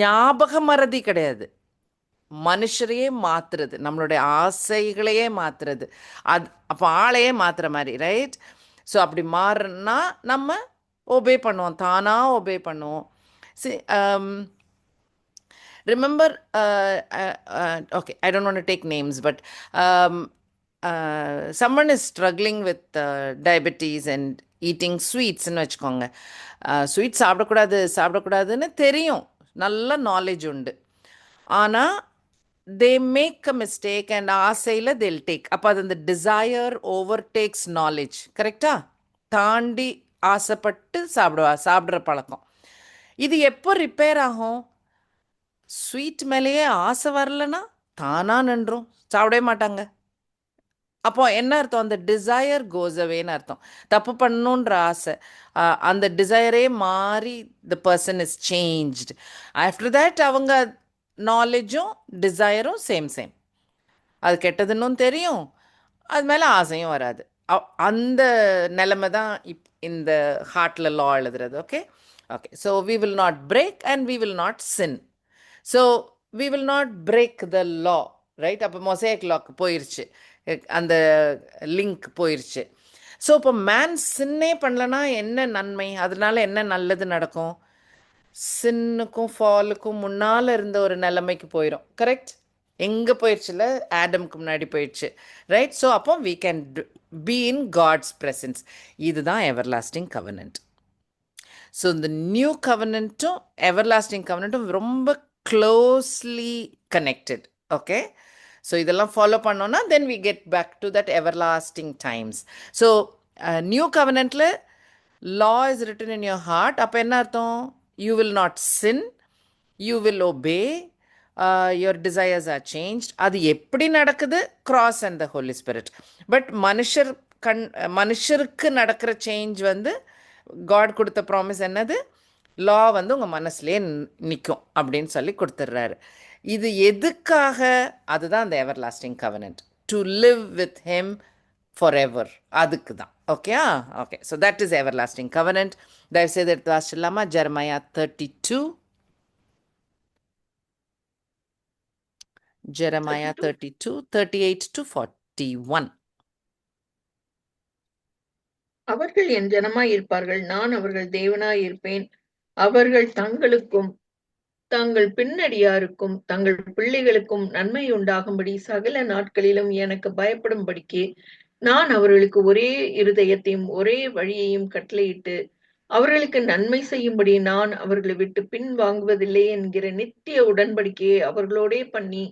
ஞாபக மறதி கிடையாது, மனுஷரையே மாற்றுறது, நம்மளுடைய ஆசைகளையே மாற்றுறது, அது அப்போ ஆளையே மாற்றுற மாதிரி, ரைட்? ஸோ அப்படி மாறுனா நம்ம ஒபே பண்ணுவோம், தானாக ஒபே பண்ணுவோம். Remember, okay, I don't want to take names, but someone is struggling with diabetes and eating sweets ன்னு வச்சுக்கோங்க. ஸ்வீட்ஸ் சாப்பிடக்கூடாதுன்னு தெரியும், நல்ல நாலேஜ் உண்டு. ஆனால் they make a mistake and ஆசையில் they'll take. அப்போ அது அந்த desire overtakes knowledge. கரெக்டாக தாண்டி ஆசைப்பட்டு சாப்பிட்ற பழக்கம். இது எப்போ ரிப்பேர் ஆகும்? ஸ்வீட் மேலேயே ஆசை வரலன்னா தானா நின்றும், சாப்பிடவே மாட்டாங்க. அப்போ என்ன அர்த்தம்? அந்த டிசையர் கோஸ் அவேன்னு அர்த்தம். தப்பு பண்ணணுன்ற ஆசை, அந்த டிசையரே மாறி the person is changed. After that அவங்க நாலேஜும் டிசையரும் சேம் சேம். அது கெட்டதுன்னும் தெரியும், அது மேலே ஆசையும் வராது. அந்த நிலைமை தான் இந்த ஹார்ட்டில் லா எழுதுறது. Okay okay. So we will not break and we will not sin. So we will not break the law, right? அப்போ மொசைக் லாக்கு போயிடுச்சு, அந்த லிங்க் போயிடுச்சு. ஸோ இப்போ மேன் சின்னே பண்ணலன்னா என்ன நன்மை, அதனால என்ன நல்லது நடக்கும்? சின்னுக்கும் ஃபாலுக்கும் முன்னால் இருந்த ஒரு நிலைமைக்கு போயிடும். கரெக்ட்? எங்கே போயிடுச்சுல? ஆடம்க்கு முன்னாடி போயிடுச்சு, ரைட்? ஸோ அப்போ we can be in God's presence. இதுதான் எவர்லாஸ்டிங் கவனன்ட். ஸோ இந்த நியூ கவனன்ட்டும் எவர்லாஸ்டிங் கவனன்ட்டும் ரொம்ப க்ளோஸ்லி கனெக்டட். ஓகே, ஸோ இதெல்லாம் ஃபாலோ பண்ணோன்னா then we get back to that everlasting times. So new கவனன்ட்டில் law is written in your heart. அப்போ என்ன அர்த்தம்? You will not sin, you will obey, your desires are changed. அது எப்படி நடக்குது? Cross and the Holy Spirit. But மனுஷருக்கு நடக்கிற change வந்து காட் கொடுத்த ப்ராமிஸ் என்னது? லா வந்து உங்கள் மனசுலேயே நிற்கும் அப்படின்னு சொல்லி கொடுத்துட்றாரு. இது எதுக்காக? அதுதான் அந்த எவர் lasting covenant, to live with him for ever. அதுக்கு தான். Okay okay. So that is ever lasting covenant. தயவுசெய்து எடுத்து வாசிடலாமா? Jeremiah 32, Jeremiah 32, 38 to 41. அவர்கள் என் ஜனமாய் இருப்பார்கள், நான் அவர்கள் தேவனாய் இருப்பேன். அவர்கள் தங்களுக்கும் தங்கள் பின்னடியாருக்கும் தங்கள் பிள்ளைகளுக்கும் நன்மை உண்டாகும்படி சகல நாட்களிலும் எனக்கு பயப்படும்படிக்கு நான் அவர்களுக்கு ஒரே இருதயத்தையும் ஒரே வழியையும் கட்டளையிட்டு அவர்களுக்கு நன்மை செய்யும்படி நான் அவர்களை விட்டு பின் வாங்குவதில்லை என்கிற நித்திய உடன்படிக்கையை அவர்களோடே பண்ணி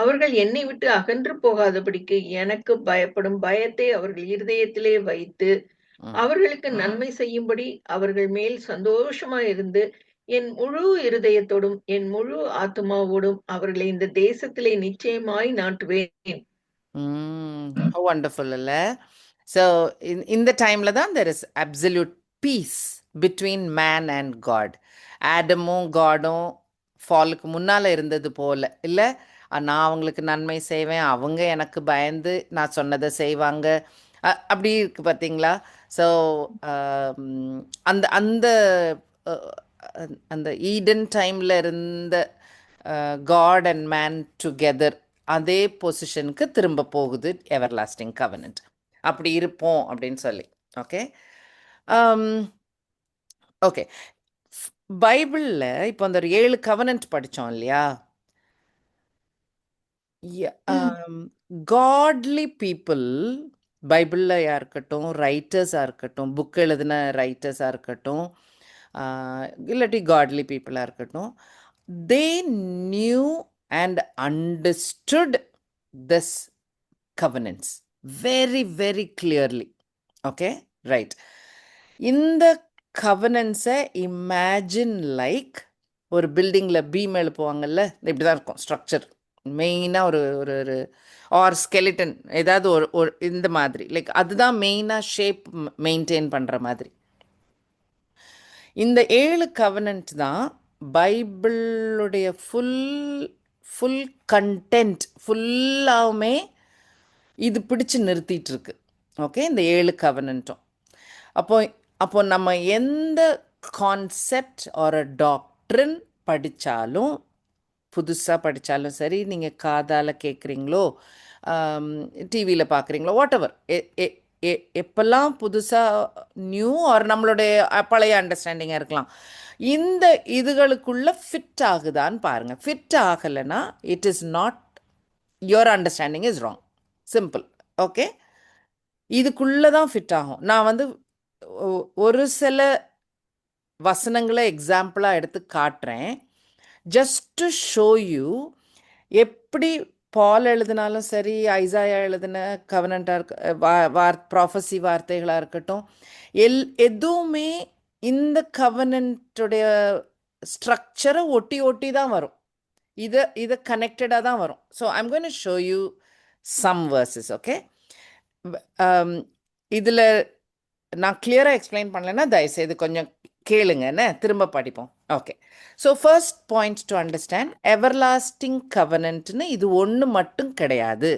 அவர்கள் என்னை விட்டு அகன்று போகாதபடிக்கு எனக்கு பயப்படும் பயத்தை அவர்கள் இருதயத்திலே வைத்து அவர்களுக்கு நன்மை செய்யும்படி அவர்கள் மேல் சந்தோஷமாயிருந்து என் முழு இருதயத்தோடும் என் முழு ஆத்மாவோடும் அவர்களை இந்த தேசத்திலே நிச்சயமாய் நாட்டுவேன். Wonderful, இல்ல? So இந்த டைம்ல தான் there is absolute peace between man and God. ஆடமும் காடும் ஃபாலுக்கு முன்னால் இருந்தது போல இல்லை? நான் அவங்களுக்கு நன்மை செய்வேன், அவங்க எனக்கு பயந்து நான் சொன்னதை செய்வாங்க, அப்படி இருக்கு பார்த்தீங்களா? ஸோ அந்த அந்த அந்த ஈடன் டைமில் இருந்த காட் அண்ட் மேன் டுகெதர் அதே பொசிஷனுக்கு திரும்ப போகுது எவர் லாஸ்டிங் கவனன்ட். அப்படி இருப்போம் அப்படின்னு சொல்லி. Okay okay. பைபிளில் இப்போ அந்த 7 கவனன்ட் படித்தோம் இல்லையா? காட்லி பீப்புள், பைபிளில் இருக்கட்டும், ரைட்டர்ஸாக இருக்கட்டும், புக் எழுதின ரைட்டர்ஸாக இருக்கட்டும், இல்லாட்டி காட்லி பீப்புளாக இருக்கட்டும், they knew and understood this covenants very very clearly. Okay right. இந்த கவனன்ஸை இமேஜின் லைக் ஒரு பில்டிங்கில் பீம் எழுப்புவாங்கல்ல, இப்படி தான் இருக்கும் ஸ்ட்ரக்சர் மெயினாக. ஒரு ஒரு ஒரு ஆர் ஸ்கெலிட்டன் ஏதாவது ஒரு இந்த மாதிரி, லைக் அதுதான் மெயினாக ஷேப் மெயின்டைன் பண்ணுற மாதிரி. இந்த 7 கவனன்ட் தான் பைபிளுடைய ஃபுல் கண்டென்ட் ஃபுல்லாகவுமே இது பிடிச்சு நிறுத்திட்டு இருக்கு. ஓகே, இந்த 7 கவனன்ட்டும். அப்போ நம்ம எந்த கான்செப்ட் ஒரு டாக்ட்ரின் படித்தாலும், புதுசாக படித்தாலும் சரி, நீங்கள் காதால் கேட்குறீங்களோ, டிவியில் பார்க்குறீங்களோ, வாட் எவர், எப்பெல்லாம் புதுசாக நியூ ஆர் நம்மளுடைய பழைய அண்டர்ஸ்டாண்டிங்காக இருக்கலாம், இந்த இதுகளுக்குள்ளே ஃபிட் ஆகுதான்னு பாருங்கள். ஃபிட் ஆகலைன்னா it is not, your understanding is wrong. Simple. Okay, இதுக்குள்ளே தான் ஃபிட் ஆகும். நான் வந்து ஒரு சில வசனங்களை எக்ஸாம்பிளாக எடுத்து காட்டுறேன், ஜஸ்ட் டு ஷோ யூ. எப்படி பால் எழுதினாலும் சரி, ஐசாயா எழுதின கவனண்டாக இருக்க ப்ராஃபஸி வார்த்தைகளாக இருக்கட்டும், எதுவுமே இந்த கவனன்ட்டுடைய ஸ்ட்ரக்சரை ஒட்டி தான் வரும். இதை கனெக்டடாக தான் வரும். So I'm going to show you some verses. Okay, இதில் நான் கிளியராக எக்ஸ்பிளைன் பண்ணலைன்னா தயவுசெய்து கொஞ்சம் கேளுங்கன்னு திரும்ப படிப்போம். Okay, so first point to understand, everlasting கவனன்ட்னு இது ஒன்று மட்டும் கிடையாது.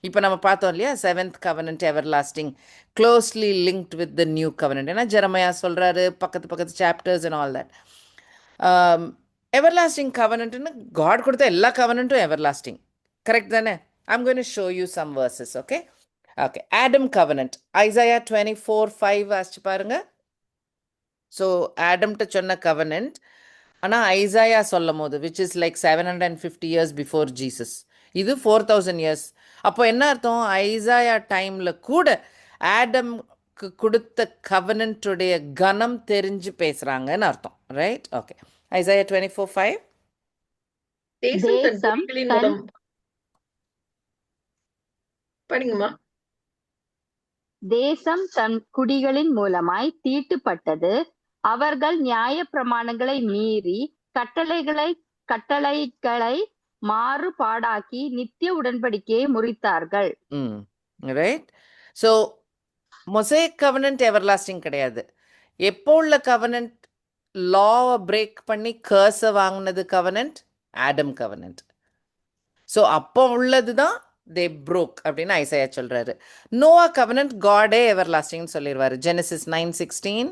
இப்போ நம்ம பார்த்தோம் இல்லையா, seventh covenant everlasting closely linked with the new covenant. ஏன்னா ஜெரமையா சொல்கிறாரு, பக்கத்து chapters and all that. Everlasting கவனன்ட்னு காட் கொடுத்த எல்லா கவனன்ட்டும் எவர்லாஸ்டிங், கரெக்ட் தானே? I'm going to show you some verses. Okay okay, Adam covenant Isaiah 24:5 வாசிச்சு பாருங்க. ஸோ ஆடம்கிட்ட சொன்ன கவனன்ட், ஆனால் ஐசாயா சொல்லும் போது which is like 750 years before Jesus, இது 4000 years. அப்போ என்ன அர்த்தம்? ஐசாயா டைமில் கூட ஆடம்க்கு கொடுத்த கவனன்ட்டுடைய கனம் தெரிஞ்சு பேசுகிறாங்கன்னு அர்த்தம், ரைட்? Okay, Isaiah 24:5. தேசம் தன் தேசம் குடிகளின் தன் மூலம் படிங்கம்மா. தேசம் தன் குடிகளின் மூலமாய் தீட்டுப்பட்டது. அவர்கள் நியாய பிரமாணங்களை மீறி கட்டளைகளை மாறுபாடாக்கி நித்திய உடன்படிக்கையை முறித்தார்கள். Right. So Mosaic covenant everlasting கிடையாது. எப்போ உள்ள கவனன்ட் லாவை பிரேக் பண்ணி கர்ஸை வாங்கினது கவனன்ட்? Adam covenant. ஸோ அப்போ உள்ளது தான் தே ப்ரோக் அப்படின்னு ஐசாயா சொல்றாரு. நோவா கவனன்ட் காடே எவர்லாஸ்டிங்னு சொல்லிடுவாரு, ஜெனசிஸ் 9:16.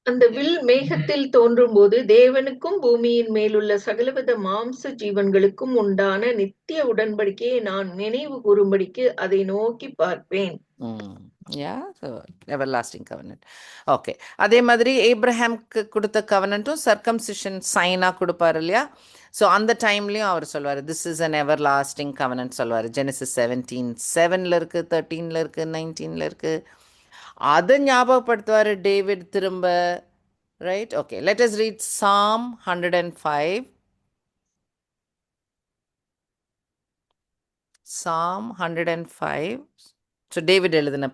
அந்த வில் மேகத்தில் தோன்றும் போது தேவனுக்கும் பூமியின் மேலுள்ள சகலவித மாம்ச ஜீவன்களுக்கும் உண்டான நித்திய உடன்படிக்கையை நான் நினைவு கூறும்படிக்கு அதை நோக்கி பார்ப்பேன். Everlasting covenant. ஓகே, அதே மாதிரி ஏப்ரஹாம்க்கு கொடுத்த கவனன்ட்டும் சர்க்கம்சிஷன் சைனாக கொடுப்பாரு இல்லையா? ஸோ அந்த டைம்லையும் அவர் சொல்வார், this is an everlasting covenant சொல்வார். ஜெனசிஸ் 17:7 இருக்குது, 13 இருக்குது, 19 இருக்குது. அதை ஞாபகப்படுத்துவார் டேவிட் திரும்ப, right? Okay, let us read Psalm 105. Psalm 105. So David எழுதின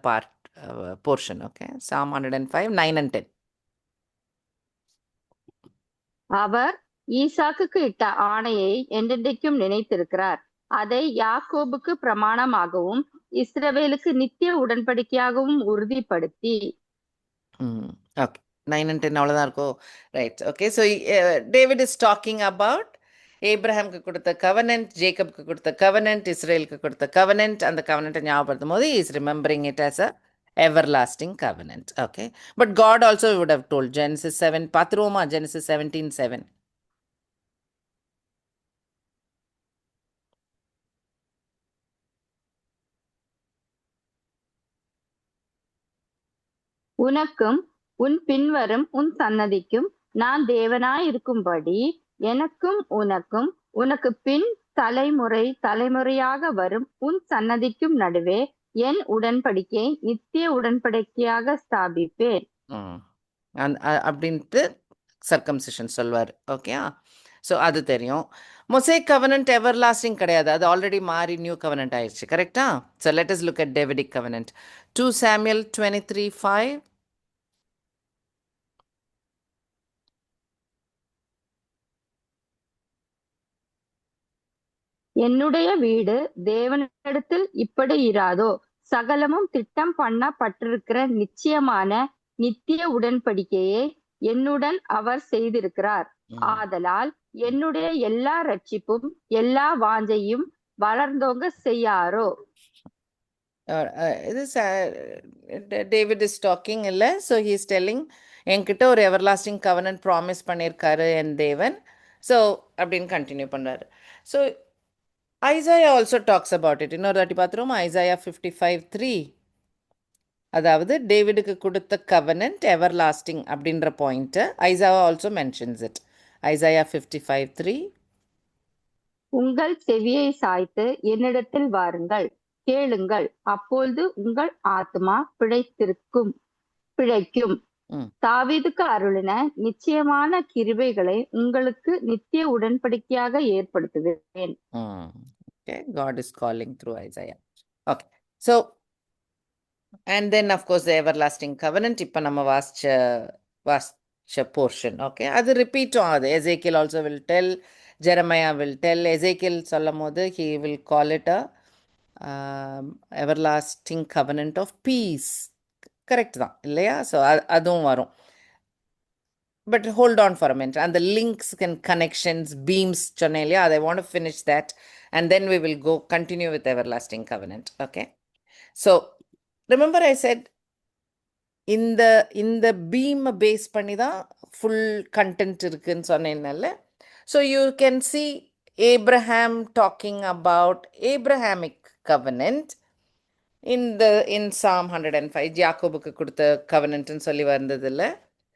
போர்ஷன். Okay, Psalm 105, 9 and 10. அவர் ஈசாக்குக்கு இட்ட ஆணையை என்றென்றைக்கும் நினைத்திருக்கிறார். அதை யாக்கோபுக்கு பிரமாணமாகவும் இஸ்ரவேலுக்கு நித்திய உடன்படிக்கையாகவும் உறுதிப்படுத்தி. ஓகே, 9 and 10 அவ்வளோதான் இருக்கும், ரைட்? Okay, so David is talking about ஏப்ரஹாம்க்கு கொடுத்த கவனன்ட், ஜேக்கப்க்கு கொடுத்த கவனன்ட், இஸ்ரேலுக்கு கொடுத்த கவனன்ட். அந்த கவனன்ட்டை ஞாபகப்படுத்தும் போது is remembering it as a everlasting covenant. Okay, but God also would have told, Genesis 7 பாத்துருவோமா? Genesis 17:7. உனக்கும் உன் பின்வரும் உன் சன்னதிக்கும் நான் தேவனாய் இருக்கும்படி எனக்கும் உனக்கும் உனக்கு பின் தலைமுறையாக வரும் உன் சன்னதிக்கும் நடுவே என் உடன்படிக்கை நித்திய உடன்படிக்கையாக ஸ்தாபிப்பேன் அப்படின்ட்டு சர்க்கம்சிஷன் சொல்வார். ஓகே, ஸோ அது தெரியும். மொசைக் கவனன்ட் எவர்லாஸ்டிங் கிடையாது, அது ஆல்ரெடி மாறி நியூ கவனன்ட் ஆயிடுச்சு, கரெக்டா? So let us look at Davidic covenant. 2 Samuel 23:5. என்னுடைய வீடு தேவனிடத்தில் இப்படி இராதோ? சகலமும் திட்டம் பண்ணப்பட்டிருக்கிற நிச்சயமான நித்திய உடன்படிக்கையை என்னுடன் அவர் செய்திருக்கிறார். ஆதலால் என்னுடைய எல்லா ரட்சிப்பும் எல்லா வாஞ்சையும் வளர்ந்தோங்க செய்யாரோ? இது டேவிட் இஸ் டாக்கிங் இல்லை. ஸோ ஹீ இஸ் டெல்லிங், என்கிட்ட ஒரு எவர்லாஸ்டிங் கவனன்ட் ப்ராமிஸ் பண்ணியிருக்காரு என் தேவன். ஸோ அப்படின்னு கண்டினியூ பண்ணுறாரு. So Isaiah also talks about it. இன்னொரு வாட்டி பார்த்துருவோம், ஐசாயா 55:3. அதாவது டேவிடுக்கு கொடுத்த கவனன்ட் எவர்லாஸ்டிங் அப்படின்ற பாயிண்ட்டை Isaiah also mentions it. Isaiah 55:3. உங்கள் செவியை சாய்த்து என்னிடத்தில் வாருங்கள், கேளுங்கள், அப்பொழுது உங்கள் ஆத்மா பிழைக்கும். தாவீதுக்கு அருளின நிச்சயமான கிருபைகளை உங்களுக்கு நித்திய உடன்படிக்கையாக ஏற்படுத்துவேன். Okay, God is calling through Isaiah. Okay, so And then, of course, the everlasting covenant. இப்போ நம்ம வாசிச்ச portion. Okay. அது repeat ஆகுது. Ezekiel also will tell. Jeremiah will tell. Ezekiel சொல்லும் போது he will call it a everlasting covenant of peace. Correct தான் இல்லையா? So அதுவும் வரும். But hold on for a minute. And the links and connections, beams, சொன்னேன் இல்லையா? I want to finish that. And then we will go continue with everlasting covenant. Okay. So, remember I said, இந்த பீம் base பண்ணி தான் full content இருக்குன்னு சொன்னேன்ல. So you can see Abraham talking about Abrahamic covenant in Psalm 105 யாக்கோபுக்கு கொடுத்த கவனன்ட்னு சொல்லி வந்தது இல்லை.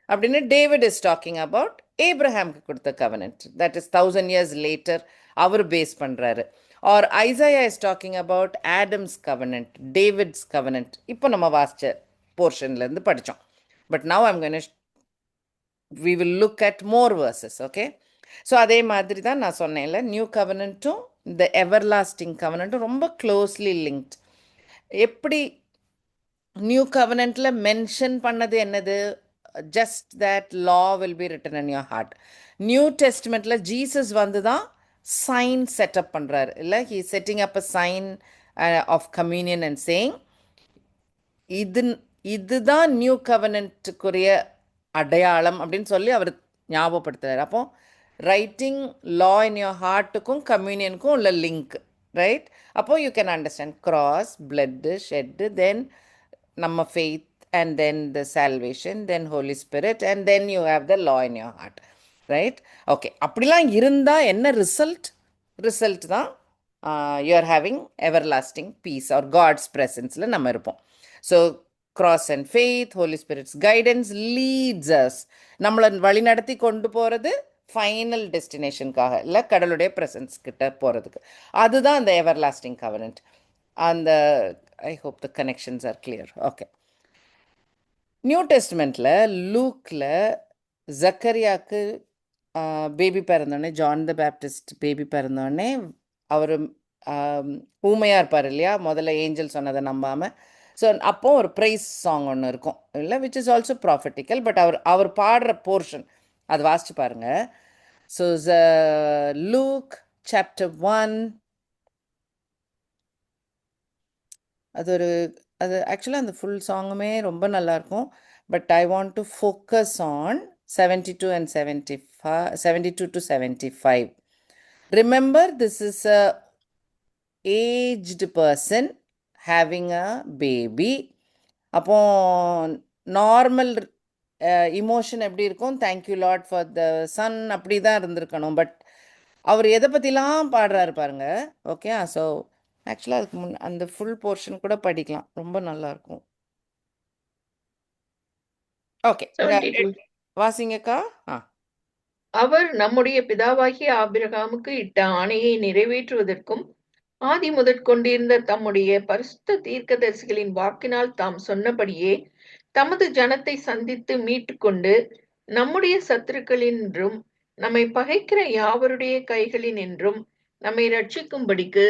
அப்படின்னு டேவிட் இஸ் டாக்கிங் அபவுட் ஏப்ரஹாமுக்கு கொடுத்த covenant, that is 1000 years later அவர் பேஸ் பண்ணுறாரு. Or Isaiah is talking about Adam's covenant, David's covenant. இப்போ நம்ம வாசிச்ச போர்ஷன்லேருந்து படித்தோம். But now I'm going we will look at more verses. Okay. So அதே மாதிரி தான் நான் சொன்னேன்ல, நியூ கவனன்ட்டும் இந்த எவர்லாஸ்டிங் கவனன்ட்டும் ரொம்ப க்ளோஸ்லி லிங்க்ட். எப்படி நியூ கவனன்ட்ல மென்ஷன் பண்ணது என்னது? Just that law will be written in your heart. New டெஸ்ட்மெண்ட்ல ஜீசஸ் வந்து தான் சைன் செட்டப் பண்ணுறாரு இல்லை. He setting up a sign of communion and saying இதுதான் நியூ கவனன்ட்டுக்குரிய அடையாளம் அப்படின்னு சொல்லி அவர் ஞாபகப்படுத்துறாரு. அப்போ ரைட்டிங் லா இன் யோர் ஹார்ட்டுக்கும் கம்யூனியனுக்கும் உள்ள லிங்க், ரைட்? அப்போ you can understand cross, blood, shed, then நம்ம faith, and then the salvation, then Holy Spirit, and then you have the law in your heart, right? Okay. அப்படிலாம் இருந்தா என்ன result? Result தான் you are having everlasting peace or God's presence-ல நம்ம இருப்போம். So cross and faith, Holy Spirit's guidance leads us. நம்மளை வழி நடத்தி கொண்டு போகிறது ஃபைனல் டெஸ்டினேஷனுக்காக இல்லை, கடவுளுடைய ப்ரெசன்ஸ் கிட்ட போகிறதுக்கு. அதுதான் அந்த எவர்லாஸ்டிங் கவனன்ட். அந்த I hope the connections are clear. Okay. New டெஸ்ட்மெண்ட்டில் லூக்கில் ஜக்கரியாவுக்கு பேபி பிறந்தோடனே, ஜான் த பேப்டிஸ்ட் பேபி பிறந்தோடனே அவர் ஊமையாக இருப்பார் இல்லையா? முதல்ல ஏஞ்சல் சொன்னதை நம்பாமல். ஸோ அப்போ ஒரு ப்ரைஸ் சாங் ஒன்று இருக்கும் இல்லை, which is also prophetical. But அவர் பாடுற போர்ஷன் அது வாசிச்சு பாருங்க. ஸோ லூக் சாப்டர் 1, அது ஆக்சுவலாக அந்த ஃபுல் சாங்குமே ரொம்ப நல்லாயிருக்கும். But I want to focus on 72 and 75, 72 to 75. Remember, this is a aged person having a baby. அப்போ நார்மல் இமோஷன் எப்படி இருக்கும்? Thank you Lord for the son, அப்படி தான் இருந்திருக்கணும். பட் அவர் எதை பற்றிலாம் பாடுறாரு பாருங்க. ஓகே. ஸோ ஆக்சுவலாக அதுக்கு அந்த ஃபுல் போர்ஷன் கூட படிக்கலாம், ரொம்ப நல்லாயிருக்கும். ஓகே, வாசிங்கக்கா. அவர் நம்முடைய பிதாவாகிய ஆபிரகாமுக்கு இட்ட ஆணையை நிறைவேற்றுவதற்கும் ஆதி முதற்கொண்டிருந்த தம்முடைய பரிசுத்த தீர்க்கதரிசிகளின் வாக்கினால் தாம் சொன்னபடியே தமது ஜனத்தை சந்தித்து மீட்டுக்கொண்டு நம்முடைய சத்துருக்களினின்றும் நம்மை பகைக்கிற யாவருடைய கைகளினின்றும் நம்மை ரட்சிக்கும்படிக்கு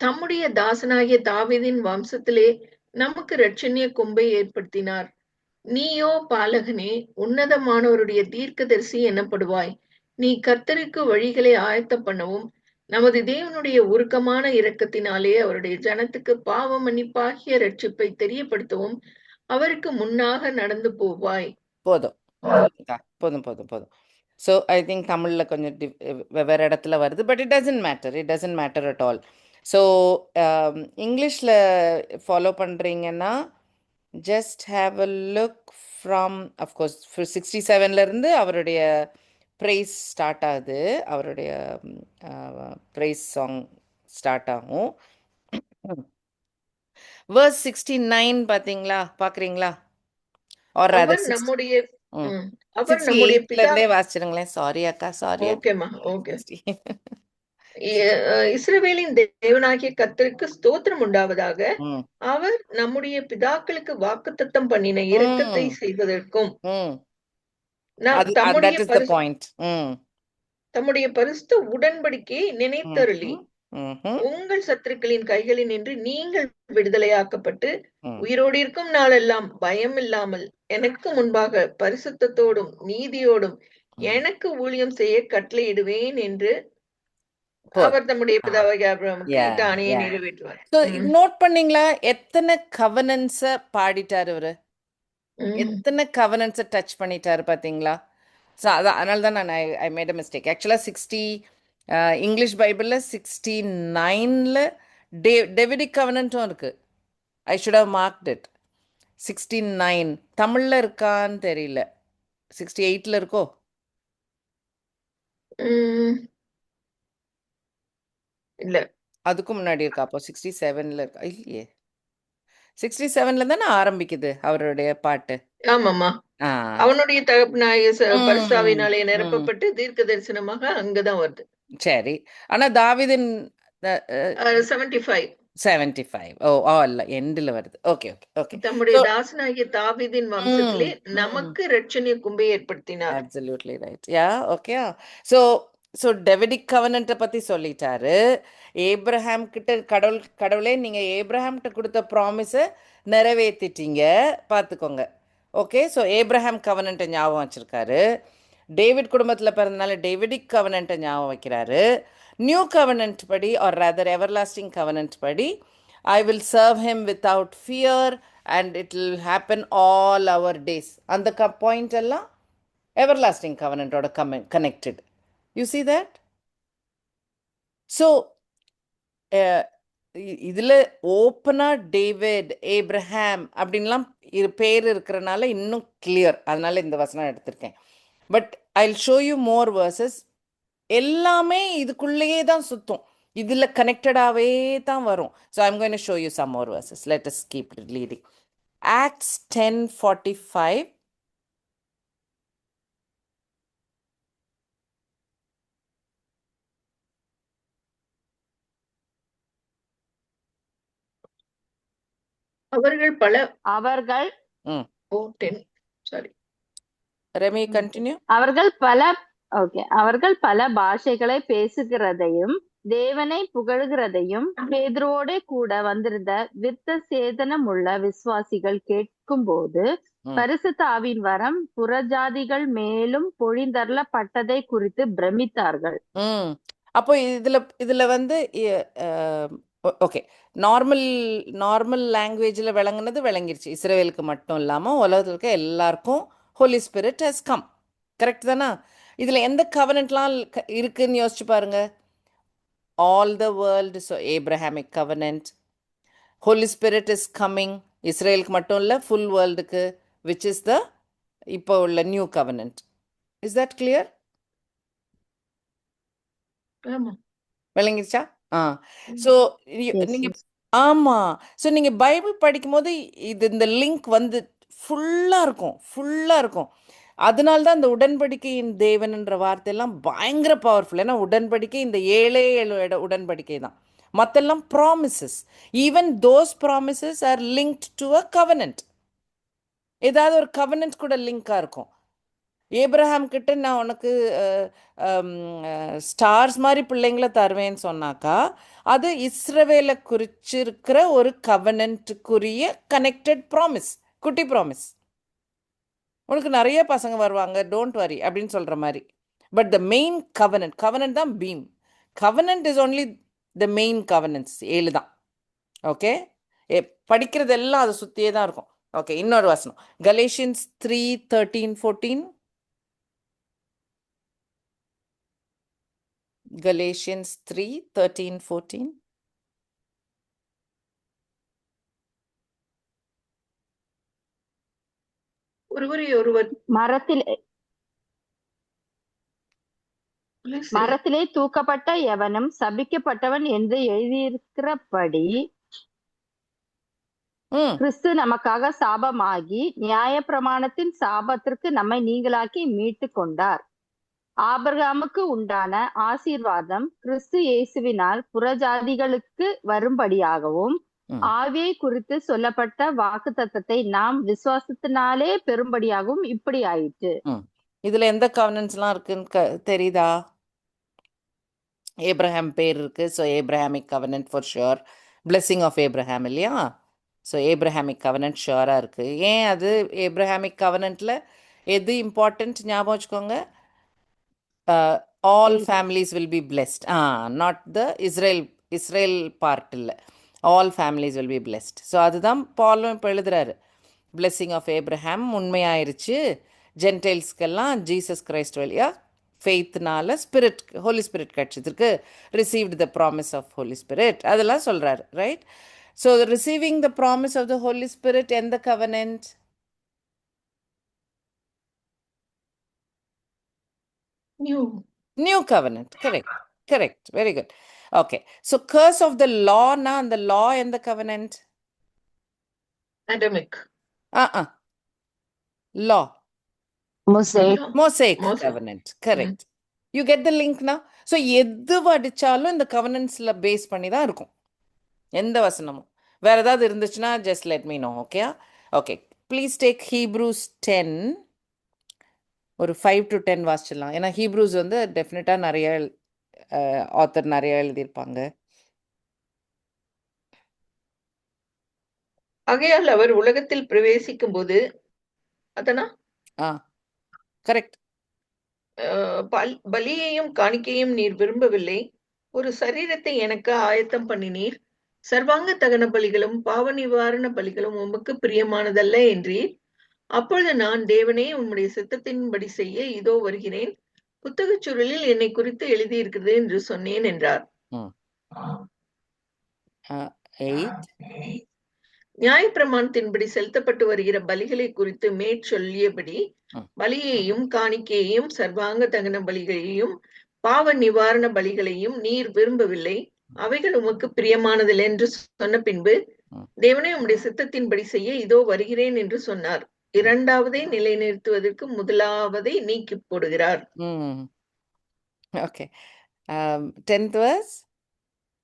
தம்முடைய தாசனாகிய தாவீதின் வம்சத்திலே நமக்கு இரட்சணிய கொம்பை ஏற்படுத்தினார். நீயோ பாலகனே, உன்னதமானவருடைய தீர்க்கதரிசி எனப்படுவாய். நீ கர்த்தருக்கு வழிகளை ஆயத்த பண்ணவும் நமது தேவனுடைய உருக்கமான இரக்கத்தினாலே அவருடைய ஜனத்துக்கு பாவ மன்னிப்பாகிய ரட்சிப்பை தெரியப்படுத்தவும் அவருக்கு முன்னாக நடந்து போவாய். போதும் போதும் போதும் போதும். ஸோ ஐ திங்க் தமிழில் கொஞ்சம் வெவ்வேறு இடத்துல வருது, but it doesn't matter at all. So இங்கிலீஷில் ஃபாலோ பண்ணுறீங்கன்னா just have a look from, of course 67லேருந்து அவருடைய ப்ரைஸ் ஸ்டார்ட் ஆகுது, அவருடைய ப்ரைஸ் சாங் ஸ்டார்ட் ஆகும். verse 69 பார்த்தீங்களா, பார்க்குறீங்களா? Or rather, அவர் நம்முடைய வாசிச்சிருங்களேன். சாரி அக்கா, சாரி. ஓகேமா, ஓகே. இஸ்ரவேலின் தேவனாகிய கர்த்தருக்கு ஸ்தோத்திரம் உண்டாவதாக. அவர் நம்முடைய பிதாக்களுக்கு வாக்குத்தத்தம் பண்ணின இரக்கத்தை செய்வதற்கும் தம்முடைய பரிசுத்த உடன்படிக்கையை நினைத்தருளி ம்ஹும். உங்கள் சத்துருக்களின் கைகளில் நின்று நீங்கள் விடுதலையாக்கப்பட்டு ம். உயிரோடு இருக்கும் நாளெல்லாம் பயம் இல்லாமல் எனக்கு முன்பாக பரிசுத்தத்தோடும் நீதியோடும் ம். எனக்கு ஊழியம் செய்ய கட்டளையிடுவேன் என்று போதும். அவர் தம்முடைய ஆ. பிதாவாகிய ஆபிரகாமுக்கு Yeah, இட்ட ஆணையை yeah. நிறைவேற்றுவார். So, நோட் பண்ணீங்களா எத்தனை கவனன்ஸ பாடிட்டாரு இவரு? எத்தனை கவனன்ஸை டச் பண்ணிட்டாரு பார்த்தீங்களா? ஸோ அதனால தான் நான் ஐ மேட் அ மிஸ்டேக். ஆக்சுவலாக 60 இங்கிலீஷ் பைபிளில் 69ல் டெவிடிக் கவனன்ட்டும் இருக்குது. I should have marked it. 69 தமிழில் இருக்கான்னு தெரியல. 68ல் இருக்கோ? இல்ல, அதுக்கும் முன்னாடி இருக்கா? அப்போ 67ல் இருக்கா? இல்லையே, 67ல் தானே ஆரம்பிக்குது அவருடைய பாட்டு. ஆமாம்மா. ஆ அவனுடைய தகப்பனாகிய பரிசுத்தாவியினாலே ம், ம். நிரப்பப்பட்டு தீர்க்க தரிசனமாக அங்கதான் வருது. சரி. ஆனா தாவீதின் 75 75 இல்ல எண்டில் வருது. Okay okay okay. தம்முடைய தாசனாகிய தாவீதின் வம்சத்திலே நமக்கு இரட்சணிய கும்பை ஏற்படுத்தினார். Absolutely right. Yeah okay. So Davidic கவனன்ட்டை பற்றி சொல்லிட்டாரு. ஏப்ரஹாம் கிட்ட கடவுளே நீங்கள் ஏப்ரஹாம்கிட்ட கொடுத்த ப்ராமிஸை நிறைவேற்றிட்டீங்க பார்த்துக்கோங்க. ஓகே. ஸோ ஏப்ரஹாம் கவனன்ட்டை ஞாபகம் வச்சுருக்காரு. டேவிட் குடும்பத்தில் பிறந்தனால டேவிடிக் கவனன்ட்டை ஞாபகம் வைக்கிறாரு. நியூ கவனன்ட் படி ஆர் ரேதர் எவர்லாஸ்டிங் கவனன்ட் படி I will serve him without fear and it will happen all our days. அந்த பாயிண்ட் எல்லாம் everlasting covenant ஓட connected. You see that? So இதில் ஓப்பனாக டேவிட் ஏப்ரஹாம் அப்படின்லாம் பேர் இருக்கிறனால இன்னும் கிளியர். அதனால இந்த வசனம் எடுத்திருக்கேன். But I show you more verses. எல்லாமே இதுக்குள்ளேயே தான் சுற்றும், இதில் கனெக்டடாகவே தான் வரும். So I'm going to show you some more verses. Let us keep reading. Acts 10:45. அவர்கள் ரெமி கண்டினியூ. அவர்கள் பல பாஷைகளை பேசுகிறதையும் தேவனை புகழ்கிறதையும் பேதுருவோடே கூட வந்திருந்த விருத்த சேதனமுள்ள விசுவாசிகள் கேட்கும்போது பரிசுத்த ஆவியின் வரம் புறஜாதிகள் மேலும் பொழிந்தருளப்பட்டதை குறித்து பிரமித்தார்கள். அப்போ இதுல வந்து ஓகே, நார்மல் லாங்குவேஜில் விளங்கிருச்சு. இஸ்ரேலுக்கு மட்டும் இல்லாமல் உலகத்தில் இருக்க எல்லாருக்கும் holy spirit has come. Correct தானா? இதில் எந்த கவனன்ட்லாம் இருக்குன்னு யோசிச்சு பாருங்க. All the world. So Abrahamic covenant. Holy spirit is coming. இஸ்ரேலுக்கு மட்டும் இல்லை, ஃபுல் வேர்ல்டுக்கு, விச் இஸ் த இப்போ உள்ள new covenant. Is that clear? விளங்கிருச்சா? ஸோ நீங்கள் ஆமாம். ஸோ நீங்கள் பைபிள் படிக்கும்போது இந்த லிங்க் வந்து ஃபுல்லாக இருக்கும். அதனால தான் இந்த உடன்படிக்கையின் தேவன்ன்ற வார்த்தையெல்லாம் பயங்கர பவர்ஃபுல். ஏன்னா உடன்படிக்கை இந்த 7 உடன்படிக்கை தான். மற்றெல்லாம் promises. Even those promises R linked to a covenant. ஏதாவது ஒரு கவனன்ட் கூட லிங்காக இருக்கும். ஏப்ரஹாம் கிட்ட நான் உனக்கு ஸ்டார்ஸ் மாதிரி பிள்ளைங்களை தருவேன்னு சொன்னாக்கா அது இஸ்ரவேலை குறிச்சிருக்கிற ஒரு கவனன்ட்டுக்குரிய கனெக்டட் ப்ராமிஸ், குட்டி ப்ராமிஸ். உனக்கு நிறைய பசங்க வருவாங்க, டோன்ட் வரி அப்படின்னு சொல்கிற மாதிரி. பட் த மெயின் கவனன்ட் தான் பீம். Covenant is only the main covenants. 7 தான். ஓகே, படிக்கிறதெல்லாம் அதை சுற்றியே தான் இருக்கும். ஓகே, இன்னொரு வசனம் கலேஷியன்ஸ் 3:13-14. Galatians 3:13-14. ஒருவர் மரத்திலே தூக்கப்பட்ட எவனும் சபிக்கப்பட்டவன் என்று எழுதியிருக்கிறபடி கிறிஸ்து நமக்காக சாபமாகி நியாயப்பிரமாணத்தின் சாபத்திற்கு நம்மை நீங்களாக்கி மீட்டு கொண்டார். ஆபிரகாமுக்கு உண்டான ஆசீர்வாதம் கிறிஸ்து இயேசுவினால் புறஜாதிகளுக்கு வரும்படியாகவும் ஆவியை குறித்து சொல்லப்பட்ட வாக்குத்தத்தத்தை நாம் விசுவாசத்தினாலே பெரும்படியாகவும் இப்படி ஆயிற்று. இதுல எந்த கவனன்ஸ்லாம் இருக்குன்னு தெரியுதா? ஏப்ரஹாம் பேர் இருக்குது. So Abrahamic covenant for sure. Blessing of Abraham இல்லையா? ஸோ ஏப்ரஹாமிக் கவனன்ட் ஷுவராக இருக்குது. ஏன் அது ஏப்ரஹாமிக் கவனன்ட்டில் எது இம்பார்ட்டண்ட் ஞாபகம் வச்சுக்கோங்க? All Faith. Families will be blessed. Not the Israel part இல்லை, all families will be blessed. So அதுதான் பாலும் இப்போ எழுதுறாரு. பிளெஸ்ஸிங் ஆஃப் ஏப்ரஹாம் உண்மையாயிருச்சு. ஜென்டைல்ஸ்க்கெல்லாம் ஜீசஸ் கிரைஸ்ட் வழியாக ஃபெய்த்னால ஸ்பிரிட், ஹோலி ஸ்பிரிட் கிடச்சதுக்கு received the promise of holy spirit அதெல்லாம் சொல்கிறாரு, right? So receiving the promise of the Holi spirit எந்த covenant? New covenant. Correct, very good. Okay, so curse of the லானா அந்த லா எந்த covenant? Adamic. Law Mosaic. Mosaic Mosaic. Covenant. Correct. You get the லிங்க்னா? So எது படித்தாலும் இந்த கவனன்ஸில் base பண்ணி தான் இருக்கும் எந்த வசனமும். வேறு ஏதாவது இருந்துச்சுன்னா just let me know. Okay okay, please take Hebrews 10. ஒரு 5 to 10 வாசிச்சிடலாம். ஏன்னா ஹீப்ரூஸ் வந்து டெஃபினட்டாக நிறைய ஆத்தர் நிறைய எழுதியிருப்பாங்க. ஆகையால் அவர் உலகத்தில் பிரவேசிக்கும் போது அதனா கரெக்ட். பலியையும் காணிக்கையும் நீர் விரும்பவில்லை, ஒரு சரீரத்தை எனக்கு ஆயத்தம் பண்ணினீர், சர்வாங்க தகன பலிகளும் பாவ நிவாரண பலிகளும் உமக்கு பிரியமானதல்ல என்றீர். அப்பொழுது நான், தேவனே, உம்முடைய சித்தத்தின்படி செய்ய இதோ வருகிறேன், புத்தகச் சுருளில் என்னை குறித்து எழுதியிருக்கிறது என்று சொன்னேன் என்றார். 8. நியாயப்பிரமாணத்தின்படி செலுத்தப்பட்டு வருகிற பலிகளை குறித்து மேற்சொல்லியபடி பலியையும் காணிக்கையையும் சர்வாங்க தகன பலிகளையும் பாவ நிவாரண பலிகளையும் நீர் விரும்பவில்லை, அவைகள் உமக்கு பிரியமானதில்லை என்று சொன்ன பின்பு, தேவனே, உம்முடைய சித்தத்தின்படி செய்ய இதோ வருகிறேன் என்று சொன்னார். இரண்டாவதை நிலைநிறுத்துவதற்கு முதலாவதை நீக்கி போடுகிறார். Okay, 10th verse.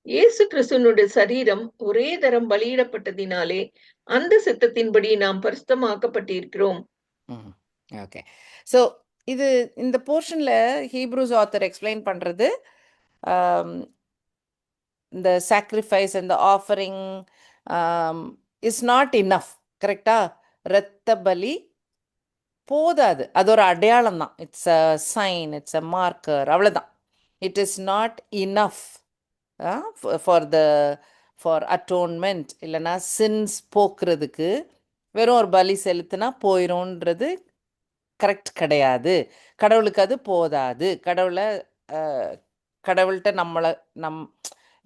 இயேசு கிறிஸ்துவனுடைய சரீரம் ஒரே தரம் பலியிடப்பட்டதினாலே அந்த சித்தத்தின்படி நாம் பரிசுத்தமாக்கப்பட்டிருக்கிறோம். ஓகே, ஸோ இது இந்த போர்ஷனில் ஹீப்ரூஸ் ஆத்தர் எக்ஸ்பிளைன் பண்ணுறது இந்த sacrifice and the offering is not enough. கரெக்டா? இரத்த பலி போதாது, அது ஒரு அடையாளம் தான். It's a sign, it's a marker, அவ்வளோதான். It is not enough for atonement. இல்லைனா சின்ஸ் போக்குறதுக்கு வெறும் ஒரு பலி செலுத்தினா போயிடும்ன்றது கரெக்ட் கிடையாது. கடவுளுக்கு அது போதாது. கடவுள்கிட்ட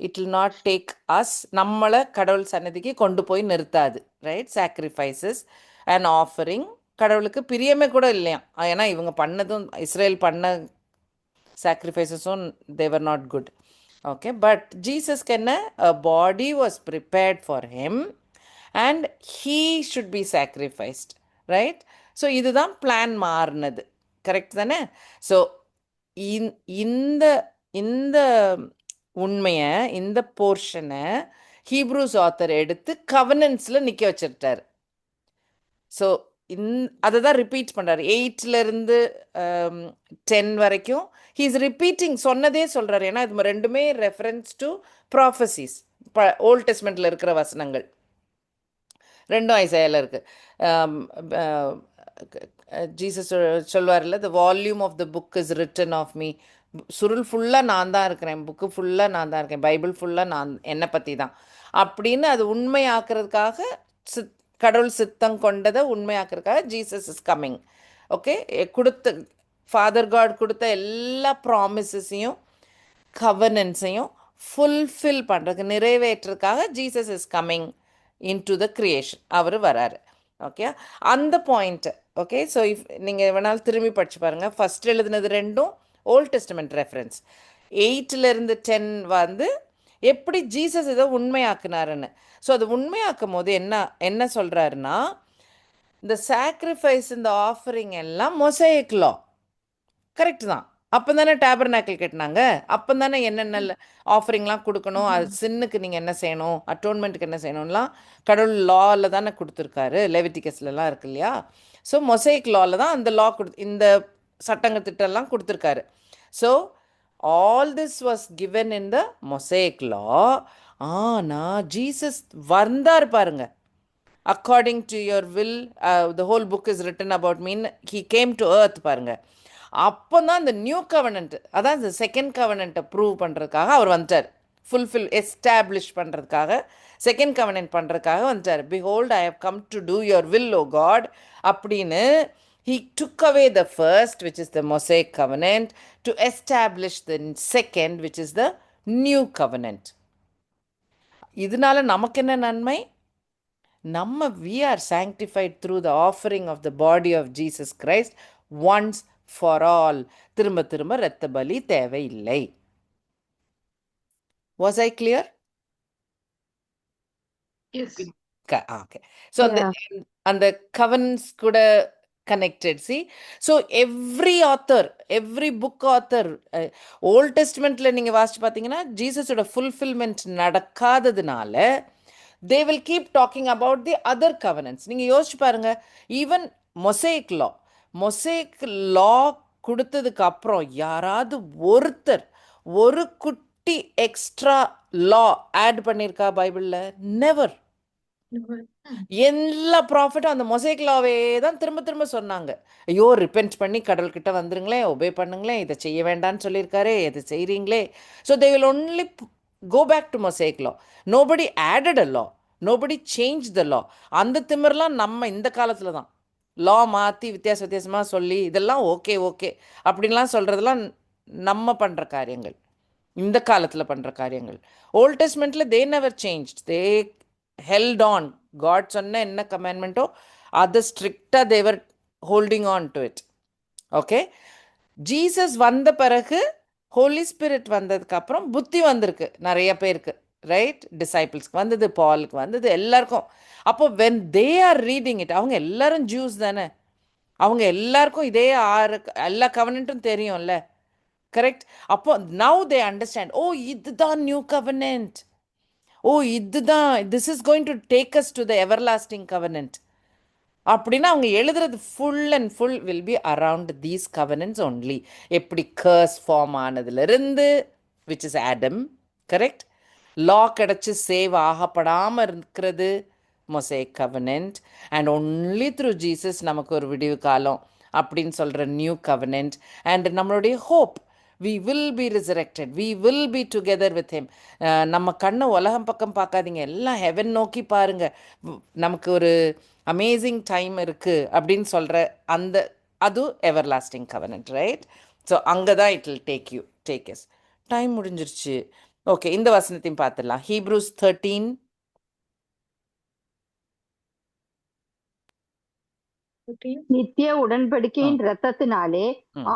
it will not take us, நம்மளை கடவுள் சன்னதிக்கு கொண்டு போய் நிறுத்தாது, ரைட்? சாக்ரிஃபைசஸ் அண்ட் ஆஃபரிங் கடவுளுக்கு பிரியமே கூட இல்லையா. ஏன்னா இவங்க பண்ணதும், இஸ்ரேல் பண்ண சாக்ரிஃபைசஸும் they're not good. Okay, but Jesus a body was prepared for him and he should be sacrificed, right? So இதுதான் பிளான் மாறினது. கரெக்ட் தானே? ஸோ இந்த உண்மையை, இந்த போர்ஷனை ஹீப்ரூஸ் ஆத்தர் எடுத்து கவனன்ஸில் நிற்க வச்சிருட்டார். ஸோ அதை தான் ரிப்பீட் பண்ணுறாரு. 8லேருந்து 10 வரைக்கும் ஹீஸ் ரிப்பீட்டிங், சொன்னதே சொல்கிறார். ஏன்னா இது ரெண்டுமே ரெஃபரன்ஸ் டு ப்ராஃபஸிஸ், ஓல்ட் டெஸ்ட்மெண்ட்டில் இருக்கிற வசனங்கள். ரெண்டும் ஐசாயால இருக்குது. ஜீசஸ் சொல்வார்ல, the volume of the book is written of me. சுருள் ஃபுல்லாக நான் தான் இருக்கிறேன், புக்கு ஃபுல்லாக நான் தான் இருக்கேன், பைபிள் ஃபுல்லாக நான் என்னை பற்றி தான் அப்படின்னு அது உண்மையாக்குறதுக்காக, கடவுள் சித்தம் கொண்டதை உண்மையாக்குறதுக்காக ஜீசஸ் இஸ் கம்மிங். ஓகே, கொடுத்த ஃபாதர் காட் கொடுத்த எல்லா ப்ராமிசஸையும் கவர்னன்ஸையும் ஃபுல்ஃபில் பண்ணுறதுக்கு, நிறைவேற்றுறதுக்காக Jesus is coming in to the creation. அவர் வராரு. ஓகே, அந்த பாயிண்ட்டு. ஓகே, ஸோ நீங்கள் வேணாலும் திரும்பி படித்து பாருங்கள். ஃபஸ்ட் எழுதுனது ரெண்டும் ஓல்ட் டெஸ்டமெண்ட் ரெஃபரன்ஸ். 8லேருந்து 10 வந்து எப்படி ஜீசஸ் இதை உண்மையாக்குனாருன்னு. ஸோ அது உண்மையாக்கும் போது என்ன சொல்கிறாருன்னா, இந்த சாக்ரிஃபைஸ், இந்த ஆஃபரிங் எல்லாம் மொசைக் லா. கரெக்ட் தான். அப்போ தானே டேபர்நாக்கிள் கட்டினாங்க. அப்போ தானே என்னென்ன ஆஃபரிங்லாம் கொடுக்கணும், அது சின்னுக்கு நீங்கள் என்ன செய்யணும், அட்டோன்மெண்ட்டுக்கு என்ன செய்யணும்லாம் கடவுள் லாவில் தானே கொடுத்துருக்காரு. லெவிட்டிகஸ்லாம் இருக்கு இல்லையா? ஸோ மொசைக் லாவில் தான் அந்த லா இந்த சட்டங்க திட்டம்லாம் கொடுத்துருக்காரு. So all this was given in the Mosaic law. ஆனால் ஜீசஸ் வந்தார் பாருங்க. According to your will the whole book is written about me he came to earth பாருங்க. அப்போ தான் இந்த நியூ கவர்னன்ட், அதான் இந்த செகண்ட் கவர்னண்ட்டை ப்ரூவ் பண்ணுறதுக்காக அவர் வந்துட்டார். ஃபுல்ஃபில் எஸ்டாப்ளிஷ் பண்ணுறதுக்காக, செகண்ட் கவர்னன்ட் பண்ணுறதுக்காக வந்துட்டார். Behold I have come to do your will O God அப்படின்னு. He took away the first, which is the Mosaic covenant, to establish the second, which is the new covenant. இதனால நமக்கு என்ன நன்மை? நம்ம we are sanctified through the offering of the body of Jesus Christ once for all. திரும்ப திரும்ப இரத்த பலி தேவையில்லை. Was I clear? Yes. Okay. So அந்த covenants கூட connected. See, so every author, every book author, Old Testamentல நீங்க வாசிச்சு பார்த்தீங்கன்னா ஜீசஸோட fulfillment நடக்காததுனால they will keep talking about the other covenants. நீங்க யோசிச்சு பாருங்க, ஈவன் மொசைக் லா கொடுத்ததுக்கு அப்புறம் யாராவது ஒருத்தர் ஒரு குட்டி எக்ஸ்ட்ரா லா ஆட் பண்ணியிருக்கா பைபிள்ல? நெவர். எல்லா ப்ராஃபிட்டும் அந்த மொசைக் லாவே தான் திரும்ப திரும்ப சொன்னாங்க. ஐயோ ரிப்பென்ட் பண்ணி கடவுள்கிட்ட வந்துருங்களேன், ஒபே பண்ணுங்களேன், இதை செய்ய வேண்டான்னு சொல்லியிருக்காரு, இதை செய்கிறீங்களே. So they will only go back to Mosaic law. Nobody added a law. Nobody changed the law. அந்த திமிரெலாம் நம்ம இந்த காலத்தில் தான் லா மாற்றி வித்தியாசமாக சொல்லி இதெல்லாம் ஓகே அப்படின்லாம் சொல்கிறதெல்லாம் நம்ம பண்ணுற காரியங்கள், இந்த காலத்தில் பண்ணுற காரியங்கள். ஓல்ட் டெஸ்ட்மெண்ட்டில் they never change. They held on. God சொன்ன என்ன கமாண்ட்மெண்ட்டோ அதை ஸ்ட்ரிக்டாக they're holding on to it. Okay, Jesus வந்த பிறகு ஹோலி ஸ்பிரிட் வந்ததுக்கு அப்புறம் புத்தி வந்திருக்கு நிறைய பேருக்கு, ரைட்? டிசைபிள்ஸ்க்கு வந்தது, பாலுக்கு வந்தது, எல்லாருக்கும். அப்போ when they are reading it, அவங்க எல்லாரும் ஜூஸ் தானே, அவங்க எல்லாருக்கும் இதே எல்லா கவர்னன்ட்டும் தெரியும்ல, கரெக்ட்? அப்போ நவ் தே அண்டர்ஸ்டாண்ட், ஓ இதுதான் நியூ கவர்னன்ட், ஓ இதுதான், this is going to take us to the everlasting covenant அப்படின்னா அவங்க எழுதுறது full and full will be around these covenants only. எப்படி கர்ஸ் ஃபார்ம் ஆனதுலேருந்து, which is Adam, correct? Law கிடச்சி save ஆகப்படாமல் இருக்கிறது Mosaic covenant. And only through Jesus நமக்கு ஒரு விடிவு காலம் அப்படின்னு சொல்கிற நியூ கவர்னன்ட். அண்ட் நம்மளுடைய hope, we will be resurrected, we will be together with him. நம்ம கண்ணை உலகம் பக்கம் பார்க்காதீங்க, எல்லாம் ஹெவன் நோக்கி பாருங்க, நமக்கு ஒரு அமேசிங் டைம் இருக்குது அப்படின்னு சொல்கிற அந்த அது எவர்லாஸ்டிங் கவர்னன்ட், ரைட்? ஸோ அங்கே தான் இட் வில் டேக் எஸ். டைம் முடிஞ்சிருச்சு. ஓகே, இந்த வசனத்தையும் பார்த்துடலாம். ஹீப்ரூஸ் 13 நித்திய உடன்படிக்கையின் இரத்தத்தினாலே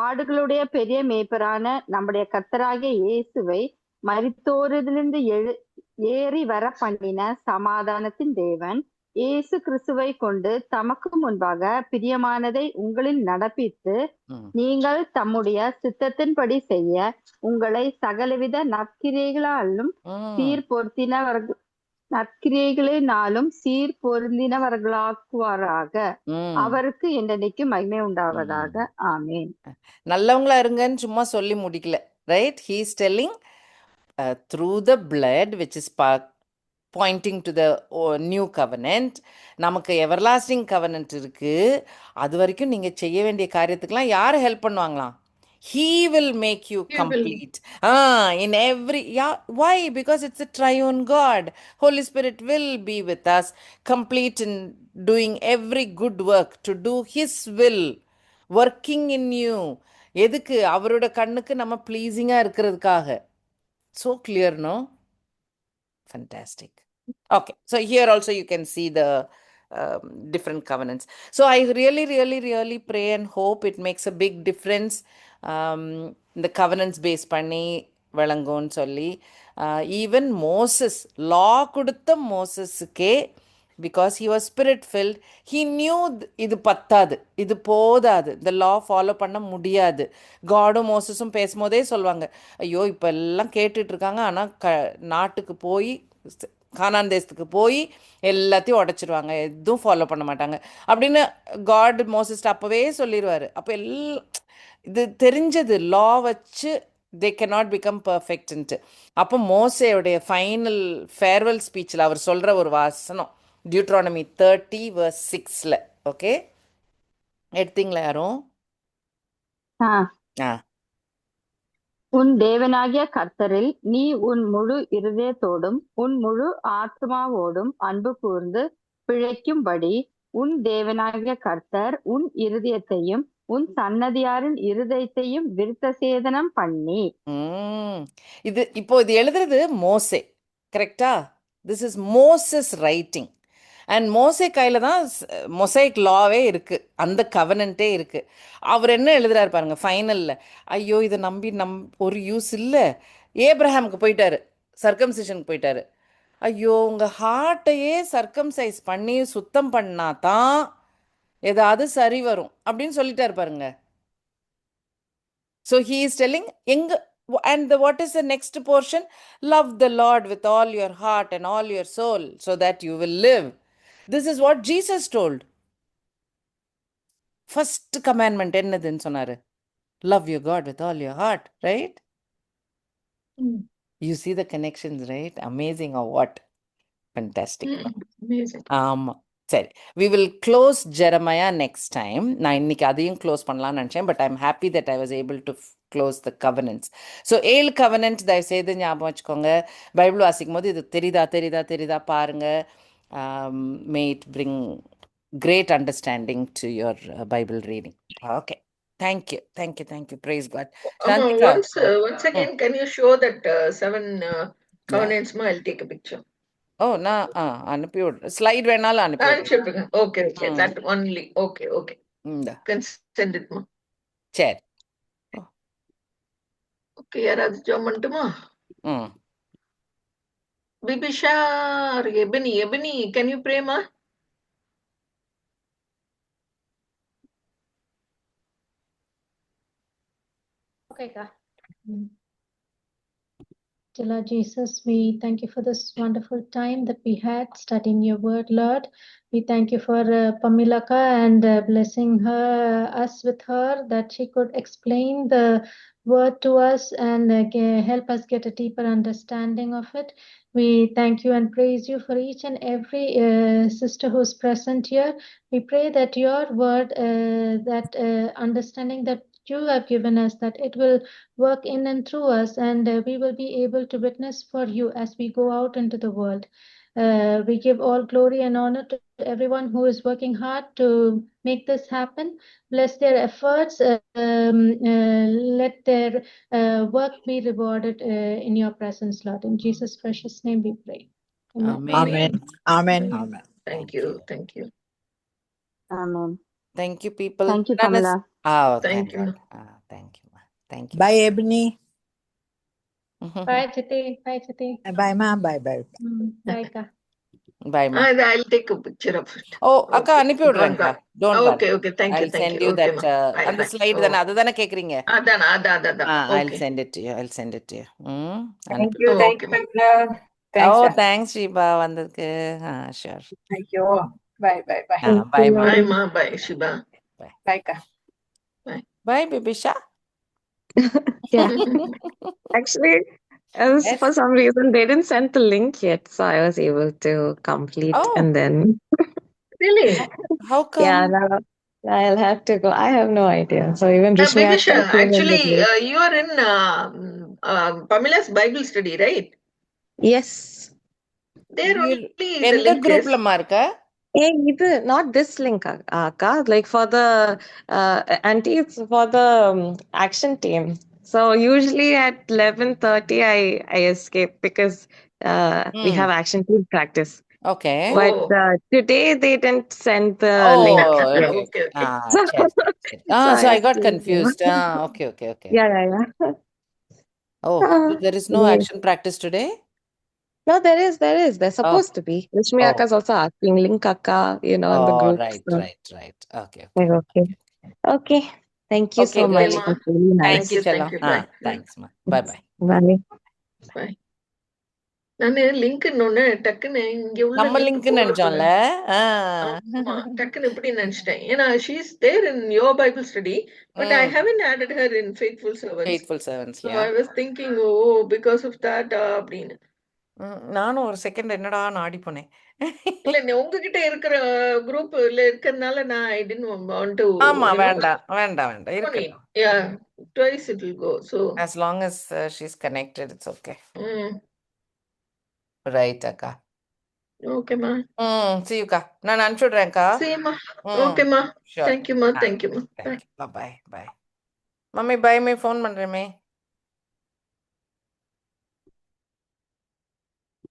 ஆடுகளுடைய பெரிய மேய்ப்பரான நம்முடைய கர்த்தராகிய இயேசுவை மரித்தோரிலிருந்து ஏறி வர பண்ணின சமாதானத்தின் தேவன் இயேசு கிறிஸ்துவை கொண்டு தமக்கு முன்பாக பிரியமானதை உங்களில் நடப்பித்து நீங்கள் தம்முடைய சித்தத்தின்படி செய்ய உங்களை சகலவித நற்கிரியைகளினாலும் சீர் பொருந்தினவர்களாக்குவாராக. அவருக்கு என்றைக்கு மகிமை உண்டாவதாக. ஆமேன். நல்லவங்களா இருங்கன்னு சும்மா சொல்லி முடிக்கல, right? He is telling through the blood which is pointing to the new covenant. நமக்கு எவர்லாஸ்டிங் கவர்னன்ட் இருக்கு. அது வரைக்கும் நீங்க செய்ய வேண்டிய காரியத்துக்கெல்லாம் யார் ஹெல்ப் பண்ணுவாங்களாம்? He will make you complete. In every, why? Because it's a triune God. Holy Spirit will be with us, complete in doing every good work, to do His will, working in you. எதுக்கு? அவரோட கண்ணுக்கு நம்ம ப்ளீஸிங்கா இருக்கிறதுக்காக. So clear, no? Fantastic. Okay, so here also you can see the different covenants. So I really pray and hope it makes a big difference. The covenants based பண்ணி விளங்கும்னு சொல்லி, even Moses, லா கொடுத்த மோசஸுக்கே, because he was spirit filled, he knew இது பத்தாது, இது போதாது, இந்த லா follow பண்ண முடியாது. காடும் மோசஸும் பேசும்போதே சொல்லுவாங்க, ஐயோ இப்போ எல்லாம் கேட்டுட்ருக்காங்க, ஆனால் நாட்டுக்கு போய் கானான் தேசத்துக்கு போய் எல்லாத்தையும் உடச்சிடுவாங்க, எதுவும் ஃபாலோ பண்ண மாட்டாங்க அப்படின்னு காட் மோசஸ்ட்டு அப்போவே சொல்லிடுவார். அப்போ இது தெரிஞ்சது, லா வச்சு they cannot become perfect ன்ட்டு. அப்போ மோசேயுடைய ஃபைனல் ஃபேர்வெல் ஸ்பீச்சில் அவர் சொல்கிற ஒரு வாசனம் டியூட்ரானமி 30 verse 6ல. ஓகே, எடுத்தீங்களா யாரும்? ஆ. ஆ உன் தேவனாகிய கர்த்தரில் நீ உன் முழு இருதயத்தோடும் உன் முழு ஆத்மாவோடும் அன்பு கூர்ந்து பிழைக்கும்படி உன் தேவனாகிய கர்த்தர் உன் இருதயத்தையும் உன் சன்னதியாரின் இருதயத்தையும் விருத்த சேதனம் பண்ணி. இது இப்போ இது எழுதுறது மோசே, கரெக்டா? This is Moses writing. And மோசே கையில் தான் மொசைக் லாவே இருக்குது, அந்த கவனன்ட்டே இருக்குது. அவர் என்ன எழுதுறாரு பாருங்க ஃபைனலில். ஐயோ இதை நம்பி ஒரு யூஸ் இல்லை. ஏப்ரஹாமுக்கு போயிட்டாரு, சர்க்கம்சிஷனுக்கு போயிட்டாரு. ஐயோ உங்கள் ஹார்ட்டையே சர்க்கம்சைஸ் பண்ணி சுத்தம் பண்ணா தான் ஏதாவது சரி வரும் அப்படின்னு சொல்லிட்டாரு பாருங்க. So he is telling and what is the next portion? Love the Lord with all your heart and all your soul so that you will live. This is what Jesus told. First commandment என்னதுன்னு சொன்னாரு? Love your God with all your heart, right? You see the connections, right? Amazing or what? Fantastic. Amazing. ஆமாம், சரி. We will close Jeremiah next time. நான் இன்னைக்கு அதையும் close பண்ணலாம்னு நினச்சேன், but I'm happy that I was able to close the covenants. So 7 covenant தயவுசெய்து ஞாபகம் வச்சுக்கோங்க. பைபிள் வாசிக்கும் போது இது தெரியுதா பாருங்க. May it bring great understanding to your Bible reading. Okay. Thank you. Praise God. Shantika. Once again, can you show that 7 covenants? I'll take a picture. Oh, நான் அனுப்பி விடுறேன். ஸ்லைட் வேணாலும் அனுப்பி விடுறேன். Okay. That only. Okay. Can send it, ma. சரி. Okay, யாராவது jam பண்ணட்டுமா? Bibisha or Ebony, can you pray, ma? Okay, God. Dear Lord Jesus, we thank you for this wonderful time that we had studying your word, Lord. We thank you for Pamilaka and blessing us with her, that she could explain the word to us and help us get a deeper understanding of it. We thank you and praise you for each and every sister who's present here. We pray that your word, that understanding that you have given us, that it will work in and through us, and we will be able to witness for you as we go out into the world. We give all glory and honor to everyone who is working hard to make this happen. Bless their efforts. Let their work be rewarded in your presence, Lord. In Jesus' precious name we pray. Amen. Thank you. Amen. Thank you, people. Thank you, Pamela. Thank you. Thank you. Bye, Ebony. Bye, Chiti. Bye, ma. Bye. Bye, Ka. Bye, ma. I'll take a picture of it. Oh, akka அனுப்பி விடுறேன்க்கா. Don't bother. Okay. Thank you. I'll send you Okay, that அந்த slide தானே, அதுதானே கேக்குறீங்க? அதான். I'll send it to you. Thank you, Pamela. Thanks Shiba வந்ததுக்கு. Sure. Thank you. Bye. Bye, ma. Bye, ma. Bye, Shiba. Bye, Ka. Bye, Bibisha. Yeah. Actually, Yes. for some reason they didn't send the link yet, so I was able to complete and then Really? How come? yeah, now I'll have to go. I have no idea. So even Rishmi Bibisha, came in actually, with me. you are in Pamela's Bible study, right? Yes. There only the எந்த link is. குரூப்லமா இருக்க? Hey, not this link, Akka. Like for the auntie, it's for the action team. So usually at 11:30, I escape because we have action team practice. Okay. But today they didn't send the link. Okay. சரி. So I got have to confused. Okay. Yeah. Oh, there is no action practice today? No, there is. There's supposed to be. Rishmi Oh. Akka is also asking link Akka, in the group. Right. So. Right. Okay. Okay. Thank you Okay, so much. ma. It was really nice. Thank you, Chellam. Bye. Thanks, ma. Bye. Bye. Bye. நானு லிங்க்னு டக்குன்னு இங்க உள்ள நம்ம link லிங்க்னு நினைச்சோம்ல. ஆமா டக்குன்னு இப்படி நினைச்சிட்டேன். ஏன்னா she is there in your Bible study, but I haven't added her in Faithful Servants. Faithful servants. So I was thinking, oh, because of that அப்படின்னு. நானும் ஒரு செகண்ட் என்னடா நாடி போனேன். இல்ல உங்ககிட்ட இருக்கிற குரூப்ல இருக்கிறதுனால நான் I didn't want to, ஆமா, you know, வேண்டாம் வேண்டாம் வேண்டாம் இருக்கட்டும். yeah, twice it will go. So as long as she's connected, it's okay. mm, right அக்கா. okay ma. see you அக்கா. நான் அனுப்பிச்சுடுறேன்க்கா. See ma. Okay ma. Sure. Thank you ma. Thank you ma. Bye. Thank you. Bye bye. Mummy bye, me phone பண்றேமே.